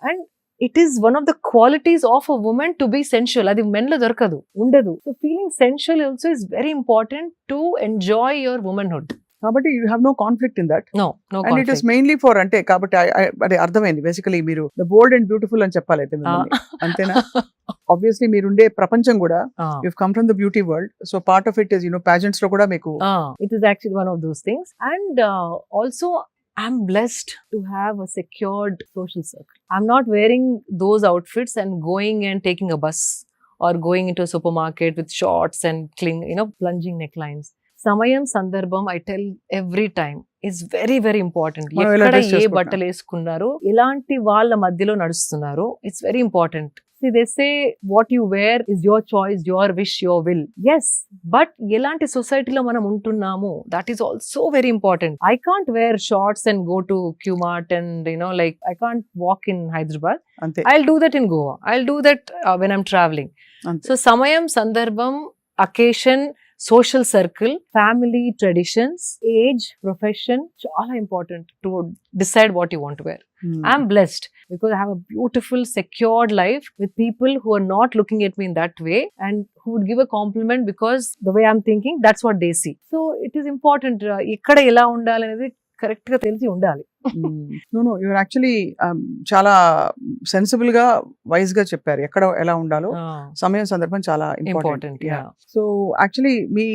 And it is one of the qualities of a woman to be sensual. Adi men lo dorkadu, undadu. So feeling sensual also is very important to enjoy your womanhood. కాబట్టి you have no conflict in that. No and conflict. It is mainly for, అంటే కాబట్టి అదే అర్థమైంది. Basically మీరు the bold and beautiful అని చెప్పాలి అయితే అంతేనా? ఆబ్వియస్లీ మీరుండే ప్రపంచం కూడా you come from the beauty world. So part of it is pageants లో కూడా మీకు it is actually one of those things. And also I'm blessed to have a secured social circle. I'm not wearing those outfits and going and taking a bus or going into a supermarket with shorts and plunging necklines. Samayam Sandarbham, I tell every time, is very very important. ఎక్కడ ఏ బట్టలు వేసుకున్నారు, ఎలాంటి వాళ్ళ మధ్యలో నడుస్తున్నారు, it's very important. See, they say what you wear is your choice, your wish, your will. Yes, but elanti society lo manam untunnamu, that is also very important. I can't wear shorts and go to Qmart and like I can't walk in Hyderabad. అంతే I'll do that in Goa. I'll do that when I'm traveling. అంతే So samayam, sandarbham, occasion, social circle, family, traditions, age, profession, chala important to decide what you want to wear. Hmm. I'm blessed because I have a beautiful, secured life with people who are not looking at me in that way and who would give a compliment because the way I'm thinking, that's what they see. So it is important. Ikkada ela undali anedi correct ga telisi undali. No you're actually చాలా sensible గా wise గా చెప్పారు ఎక్కడ ఎలా ఉండాలో సమయం సందర్భం చాలా important. Important, yeah. So actually మీ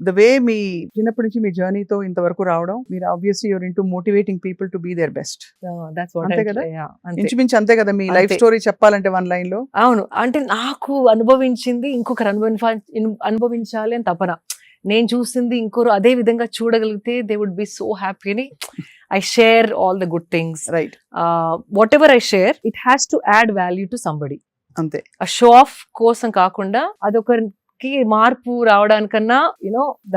ద వే మీ చిన్నప్పటి నుంచి మీ జర్నీతో ఇంతవరకు రావడం, మీరు obviously you're into motivating people to be their best. That's what అంతే I కదా? yeah, అంతే. ఇంచుమించు అంతే కదా మీ లైఫ్ అంతే. స్టోరీ చెప్పాలంటే వన్ లైన్ లో. అవును, అంటే నాకు అనుభవించింది ఇంకొకరు అనుభవించాలి అని తపన. నేను చూసింది ఇంకొకరు అదే విధంగా చూడగలిగితే they would be so happy అని I share all the good things. Right, whatever I share it has to add value to somebody. అంతే. ఆ షో ఆఫ్ కోసం కాకుండా అదొకరికి మార్పు రావడానికన్నా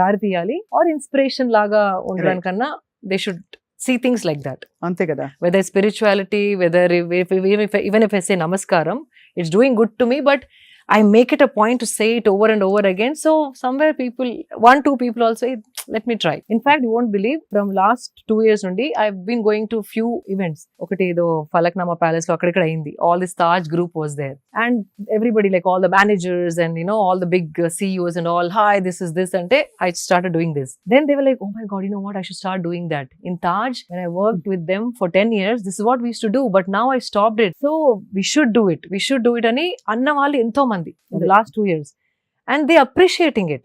దారి తీయాలి, ఆర్ ఇన్స్పిరేషన్ లాగా ఉండడానికన్నా they should see things like that. అంతే కదా. Whether spirituality, whether even if I say namaskaram, it's doing good to me, but I make it a point to say it over and over again. So somewhere people, 1-2 people also, let me try. In fact, you won't believe, from last 2 years nundi, I've been going to few events. Okati edo Falaknama Palace lo akkada ayindi. All this Taj group was there. And everybody, like all the managers and all the big CEOs and all, hi, this is this. And I started doing this. Then they were like, oh my God, you know what? I should start doing that. In Taj, when I worked with them for 10 years, this is what we used to do. But now I stopped it. So we should do it. We should do it. Ani anna vallu entho mandi in the last 2 years. And they appreciating it.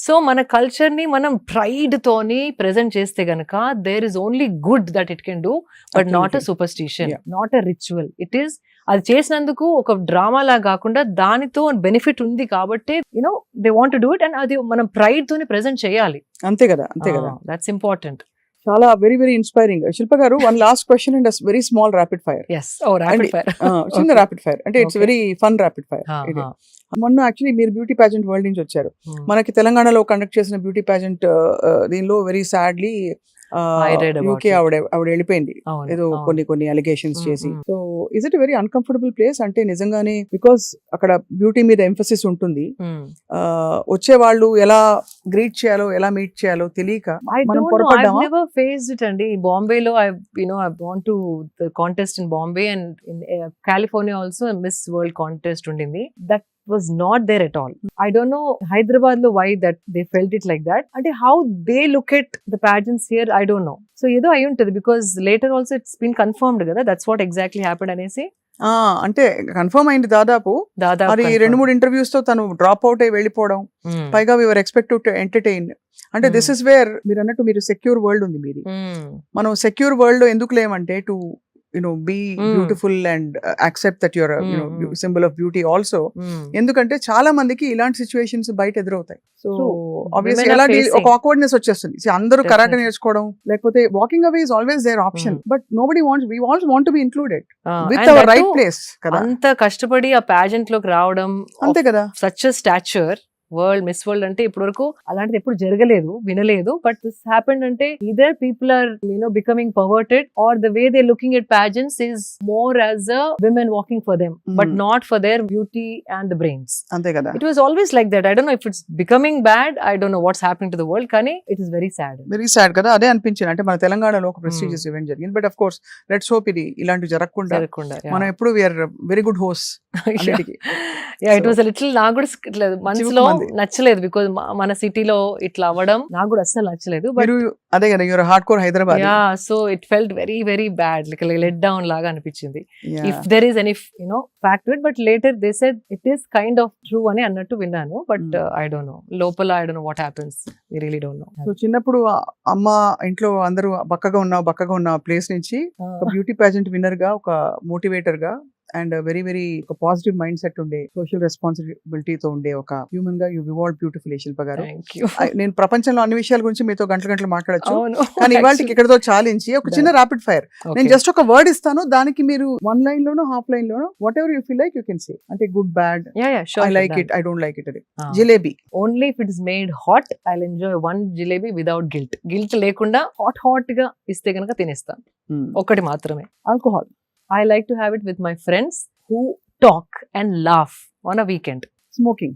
So మన culture ని మనం pride తోని present చేస్తే గనక there is only good that it can do, but not a superstition, not a ritual. It is, అది చేసినందుకు ఒక drama లా కాకుండా దానితో బెనిఫిట్ ఉంది కాబట్టి they want to do it, and అది మనం ప్రైడ్ తోని ప్రెజెంట్ చేయాలి. అంతే కదా, అంతే కదా. That's important. చాలా వెరీ వెరీ ఇన్స్పైరింగ్. శిల్ప గారు, one last question and very small rapid fire. yes oh rapid fire చిన్న ర్యాపిడ్ ఫైర్, అంటే it's very fun rapid fire. మొన్న యాక్చువల్లీ మీరు బ్యూటీ పాజెంట్ వరల్డ్ నుంచి వచ్చారు. మనకి తెలంగాణలో కండక్ట్ చేసిన బ్యూటీ పాజెంట్ దీనిలో వెరీ సాడ్లీ యూకే ఆవిడ వెళ్ళిపోయింది ఏదో కొన్ని అలిగేషన్స్ చేసి. So is it very uncomfortable place? అంటే నిజంగానే, బికాస్ అక్కడ బ్యూటీ మీద ఎంఫసిస్ ఉంటుంది, వచ్చే వాళ్ళు ఎలా గ్రీట్ చేయాలో ఎలా మీట్ చేయాలో తెలియక మనం పొరపడ్డామా? I've never faced it అండి. బాంబేలో I've gone to the contest in Bombay and in California also a Miss World contest ఉండింది. That was not there at all. I don't know Hyderabad lo why that they felt it like that. And how they look at the pageants here, I don't know. So ఏదో అయి ఉంటుంది, because later also it's been confirmed కదా, that's what exactly happened అనేసి. అంటే confirm అయింది దాదాపు. అది 2-3 interviews తో తను డ్రాప్ అవుట్ అయి వెళ్ళిపోవడం. పైగా వి వర్ ఎక్స్పెక్ట్ టు ఎంటర్టైన్. అంటే దిస్ ఇస్ వేర్ మీరు అన్నట్టు మీరు సెక్యూర్ వరల్డ్ ఉంది మీది. మనం సెక్యూర్ వరల్డ్ లో ఎందుకు లేమంటే to be beautiful and accept that you're a symbol of beauty also. ఎందుకంటే చాలా మందికి ఇలాంటి సిచ్యువేషన్స్ బయట ఎదురవుతాయి. సో ఆబ్వియస్లీ ఎలా ఒక ఆక్వర్డ్నెస్ వచ్చేస్తుంది. అందరూ కరాటే నేర్చుకోవడం లేకపోతే walking away is always their option, but nobody wants, we all want to be included with our right place కదా. అంత కష్టపడి ఆ పాజెంట్ లోకి రావడం, అంతే కదా. Such a stature, world miss world అంటే ఇప్పటి వరకు అలాంటిది ఎప్పుడు జరగలేదు, వినలేదు. బట్ దిస్ హ్యాపెండ్ అంటే either people are becoming perverted, or the way they looking at pageants is more as a women walking for them, but not for their beauty and the brains. అంతే కదా. It was always like that. I don't know if it's becoming bad. I don't know what's happening to the world. కానీ it is very sad. Very sad కదా. అదే అనిపించింది. అంటే మన తెలంగాణలో ఒక ప్రెస్టీజియస్ ఈవెంట్ జరిగింది, but of course let's hope ఇది ఇలాంటి జరగకుండా మనం ఎప్పుడు we are very good host అన్నిటికీ. Yeah, it was a little, నాకు కూడా మనసులో నచ్చలేదు, బికాజ్ మన సిటీలో ఇట్లా అవ్వడం నాకు కూడా అస్సలు నచ్చలేదు. బట్ అదే కదా, your hard core Hyderabad. Yeah, so it felt very very bad, like let down లాగా అనిపించింది. If there is any fact to it, but later they said it is kind of true అని అన్నట్టు విన్నాను. బట్ ఐ డోంట్ నో, లోపల I don't know what happens, we really don't know. So చిన్నప్పుడు అమ్మ ఇంట్లో అందరూ బక్కగా ఉన్న ప్లేస్ నుంచి ఒక బ్యూటీ పాజెంట్ విన్నర్ గా, ఒక మోటివేటర్ గా అండ్ వెరీ వెరీ ఒక పాజిటివ్ మైండ్ సెట్ ఉండే సోషల్ రెస్పాన్సిబిలిటీతో ఉండే ఒక హ్యూమన్ గా యూ ఇవాల్వ్ బ్యూటిఫుల్లీ శిల్ప గారు. Thank you. నేను ప్రపంచంలో అన్ని విషయాల గురించి మీతో గంటలు మాట్లాడచ్చు, అవును. కానీ ఇవాళకి ఇక్కడతో చాలించి ఒక చిన్న ర్యాపిడ్ ఫైర్ నేను జస్ట్ ఒక వర్డ్ ఇస్తాను, దానికి మీరు 1 లైన్ లోనో హాఫ్ లైన్ లోనో whatever you feel like you can say, అంటే good bad, I like it, I don't like it. అది jalebi. Only if it is made hot I will enjoy 1 jalebi without guilt లేకుండా hot గా ఇస్తే కనుక తినేస్తాను. ఒకటి మాత్రమే. Alcohol. I like to have it with my friends who talk and laugh on a weekend. Smoking.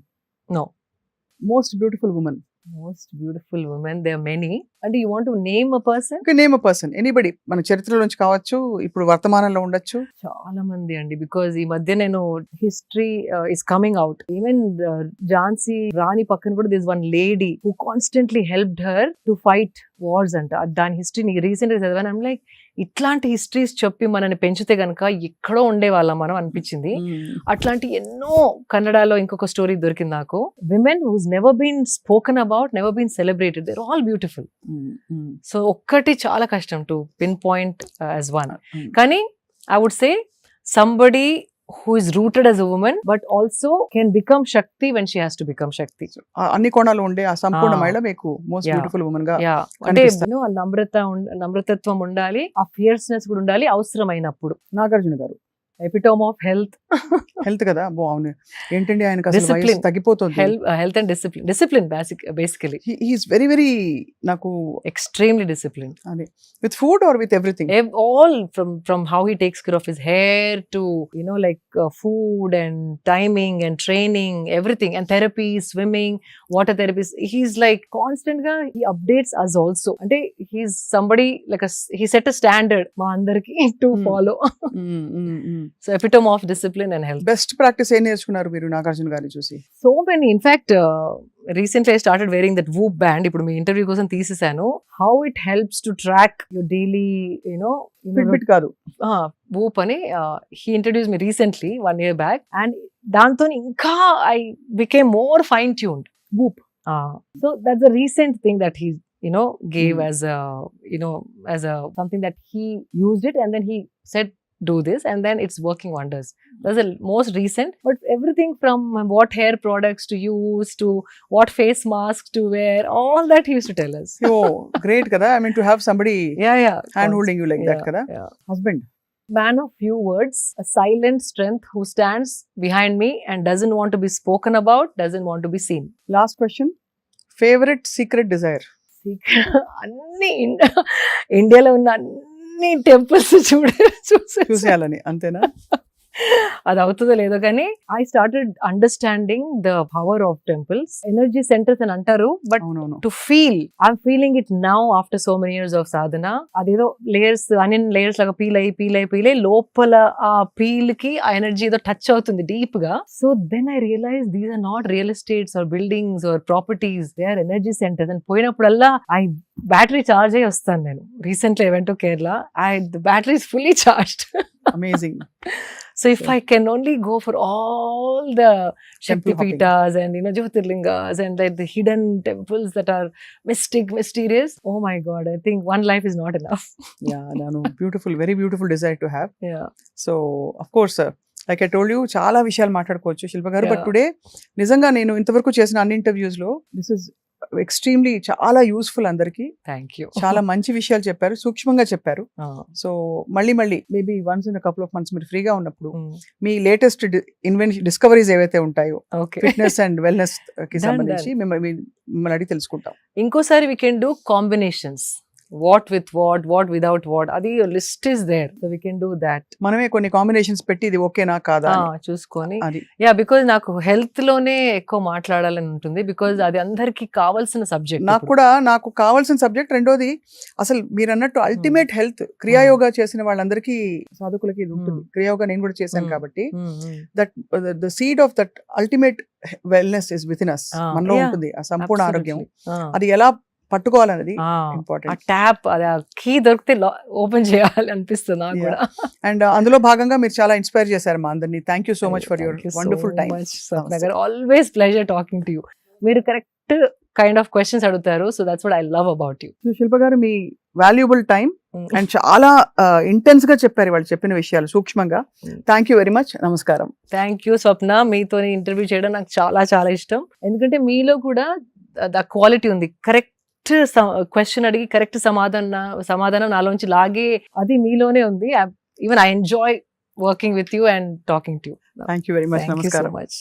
No. Most beautiful woman. Most beautiful women, there are many. And you want to name a person? Okay, name a person. Anybody. మన చరిత్రలోంచి కావచ్చు, ఇప్పుడు వర్తమానంలో ఉండొచ్చు. చాలా మంది అండి, because ఈ మధ్య నేను history is coming out. Even Jhansi Rani పక్కన కూడా this one lady who constantly helped her to fight wars అంట. దాని హిస్టరీ రీసెంట్ గా చదివాను. ఐమ్ లైక్, ఇట్లాంటి హిస్టరీస్ చెప్పి మనని పెంచితే గనక ఎక్కడో ఉండేవాళ్ళం మనం అనిపించింది. అట్లాంటి ఎన్నో కన్నడలో ఇంకొక స్టోరీ దొరికింది నాకు. Women who's never been spoken about, never been celebrated, they're all beautiful. So ఒక్కటి చాలా కష్టం to pinpoint as one. కానీ I would say somebody who is rooted as a woman but also can become Shakti when she has to become Shakti. అన్ని కోణాలు ఉండే ఆ సంపూర్ణ మహిళ మీకు మోస్ట్ బ్యూటిఫుల్ వుమన్ గా అంటే నమ్రతత్వం ఉండాలి, ఆ ఫియర్స్నెస్ కూడా ఉండాలి అవసరమైనప్పుడు. నాగార్జున గారు ఎపిటోమ్ ఆఫ్ హెల్త్ కదా. అవును, ఏంటండి ఆయనకు అసలు వయసు తగ్గిపోతుంది. Health and discipline basically he is very very నాకు ఎక్స్ట్రీమ్లీ డిసిప్లిన్. అదే with food or with everything, all from how he takes care of his hair to like food and timing and training, everything, and therapy, swimming, water therapy. He's like constant ga he updates us also. Ante he's somebody like he set a standard ma andarki to follow. So epitome of discipline and health. Best practice ఏం నేర్చుకున్నారు మీరు నాగార్జున గారిని చూసి? So many. In fact, recently I started wearing that Whoop band. ఇప్పుడు మీ interview కోసం తీసేసాను. How it helps to track your daily, Fitbit కాదు, Whoop అని he introduced me recently 1 year back, and దాంతో ఇంకా I became more fine tuned. Whoop. So that's a recent thing that he gave as a as a something that he used it, and then he said do this, and then it's working wonders. That's the most recent, but everything from what hair products to use to what face mask to wear, all that he used to tell us. Oh, great kada. I mean to have somebody yeah hand holding you like that kada. Husband, man of few words, a silent strength who stands behind me and doesn't want to be spoken about, doesn't want to be seen. Last question, favorite secret desire? అన్ని ఇండియాలో ఉన్న అన్ని temples చూసేయాలని, అంతేనా? అది అవుతుందో లేదో కానీ I started understanding the power of temples. Energy centres అని అంటారు, but to feel I'm feeling it now after so many years of sadhana. అదేదో లేయర్స్ అనియన్ లేయర్స్ లాగా పీల్ అయ్యి లోపల ఆ పీల్ కి ఆ ఎనర్జీ ఏదో టచ్ అవుతుంది డీప్ గా. So then I realise these are not real estates or buildings or properties, they are energy centres. And పోయినప్పుడల్లా బ్యాటరీ చార్జ్ అయ్యి వస్తాను నేను. Recently I went to Kerala, the battery is fully charged. Amazing. So if I can only go for all the Shaktipeethas and Jyotirlingas and like the hidden temples that are mysterious, oh my God, I think one life is not enough. Yeah, no, beautiful, very beautiful desire to have. Yeah. So of course, like I told you, చాలా విషయాలు మాట్లాడుకోవచ్చు శిల్ప గారు. But today నిజంగా నేను ఇంతవరకు చేసిన అన్ని interviews లో దిస్ ఇస్ ఎక్స్ట్రీమ్లీ చాలా యూస్ఫుల్. అందరికి థ్యాంక్ యూ. చాలా మంచి విషయాలు చెప్పారు, సూక్ష్మంగా చెప్పారు. సో మళ్ళీ maybe once in couple of months మీరు ఫ్రీగా ఉన్నప్పుడు మీ లేటెస్ట్ డిస్కవరీస్ ఏవైతే ఉంటాయో ఫిట్నెస్ అండ్ వెల్నెస్ కి సంబంధించి మిమ్మల్ని అడిగి తెలుసుకుంటాం. ఇంకోసారి we can do combinations, what with what without what, అది list is there, so we can do that. మనమే కొన్ని కాంబినేషన్స్ పెట్టి ఇది ఓకేనా కాదా చూసుకొని. బికాజ్ నాకు హెల్త్ లోనే ఎక్కువ మాట్లాడాలని ఉంటుంది, బికాజ్ అది అందరికి కావాల్సిన సబ్జెక్ట్. నాకు కావాల్సిన సబ్జెక్ట్. రెండోది అసలు మీరు అన్నట్టు అల్టిమేట్ హెల్త్ క్రియాయోగా చేసిన వాళ్ళందరికీ సాధకులకి ఉంటుంది. క్రియాయోగా నేను కూడా చేశాను కాబట్టి that the seed of that ultimate wellness is with in us, మనలో ఉంటుంది ఆ సంపూర్ణ ఆరోగ్యం. అది ఎలా పట్టుకోవాలనేది ఇంపార్టెంట్. ట్యాప్ అది కీ దొరికితే ఓపెన్ చేయాలి అనిపిస్తుంది నాకు కూడా. అండ్ అందులో భాగంగా మీరు చాలా ఇన్స్పైర్ చేశారు మా అందరినీ. Thank you so much for your wonderful time. Always pleasure talking to you. మీరు కరెక్ట్ కైండ్ ఆఫ్ క్వశ్చన్స్ అడుగుతారు. So that's what I love about you. Shilpa గారు మీ వాల్యుబుల్ టైం అండ్ చాలా ఇంటెన్స్ గా చెప్పారు వాళ్ళు చెప్పిన విషయాలు సూక్ష్మంగా. Thank you very much. నమస్కారం. Thank you Swapna. మీతో ఇంటర్వ్యూ చేయడం నాకు చాలా చాలా ఇష్టం. ఎందుకంటే మీలో కూడా ద క్వాలిటీ ఉంది. కరెక్ట్ క్వశ్చన్ అడిగి కరెక్ట్ సమాధానం నాలోంచి లాగే అది మీలోనే ఉంది. Even I enjoy working with you and talking to you. Thank you very much. Thank you so నమస్కారం. much.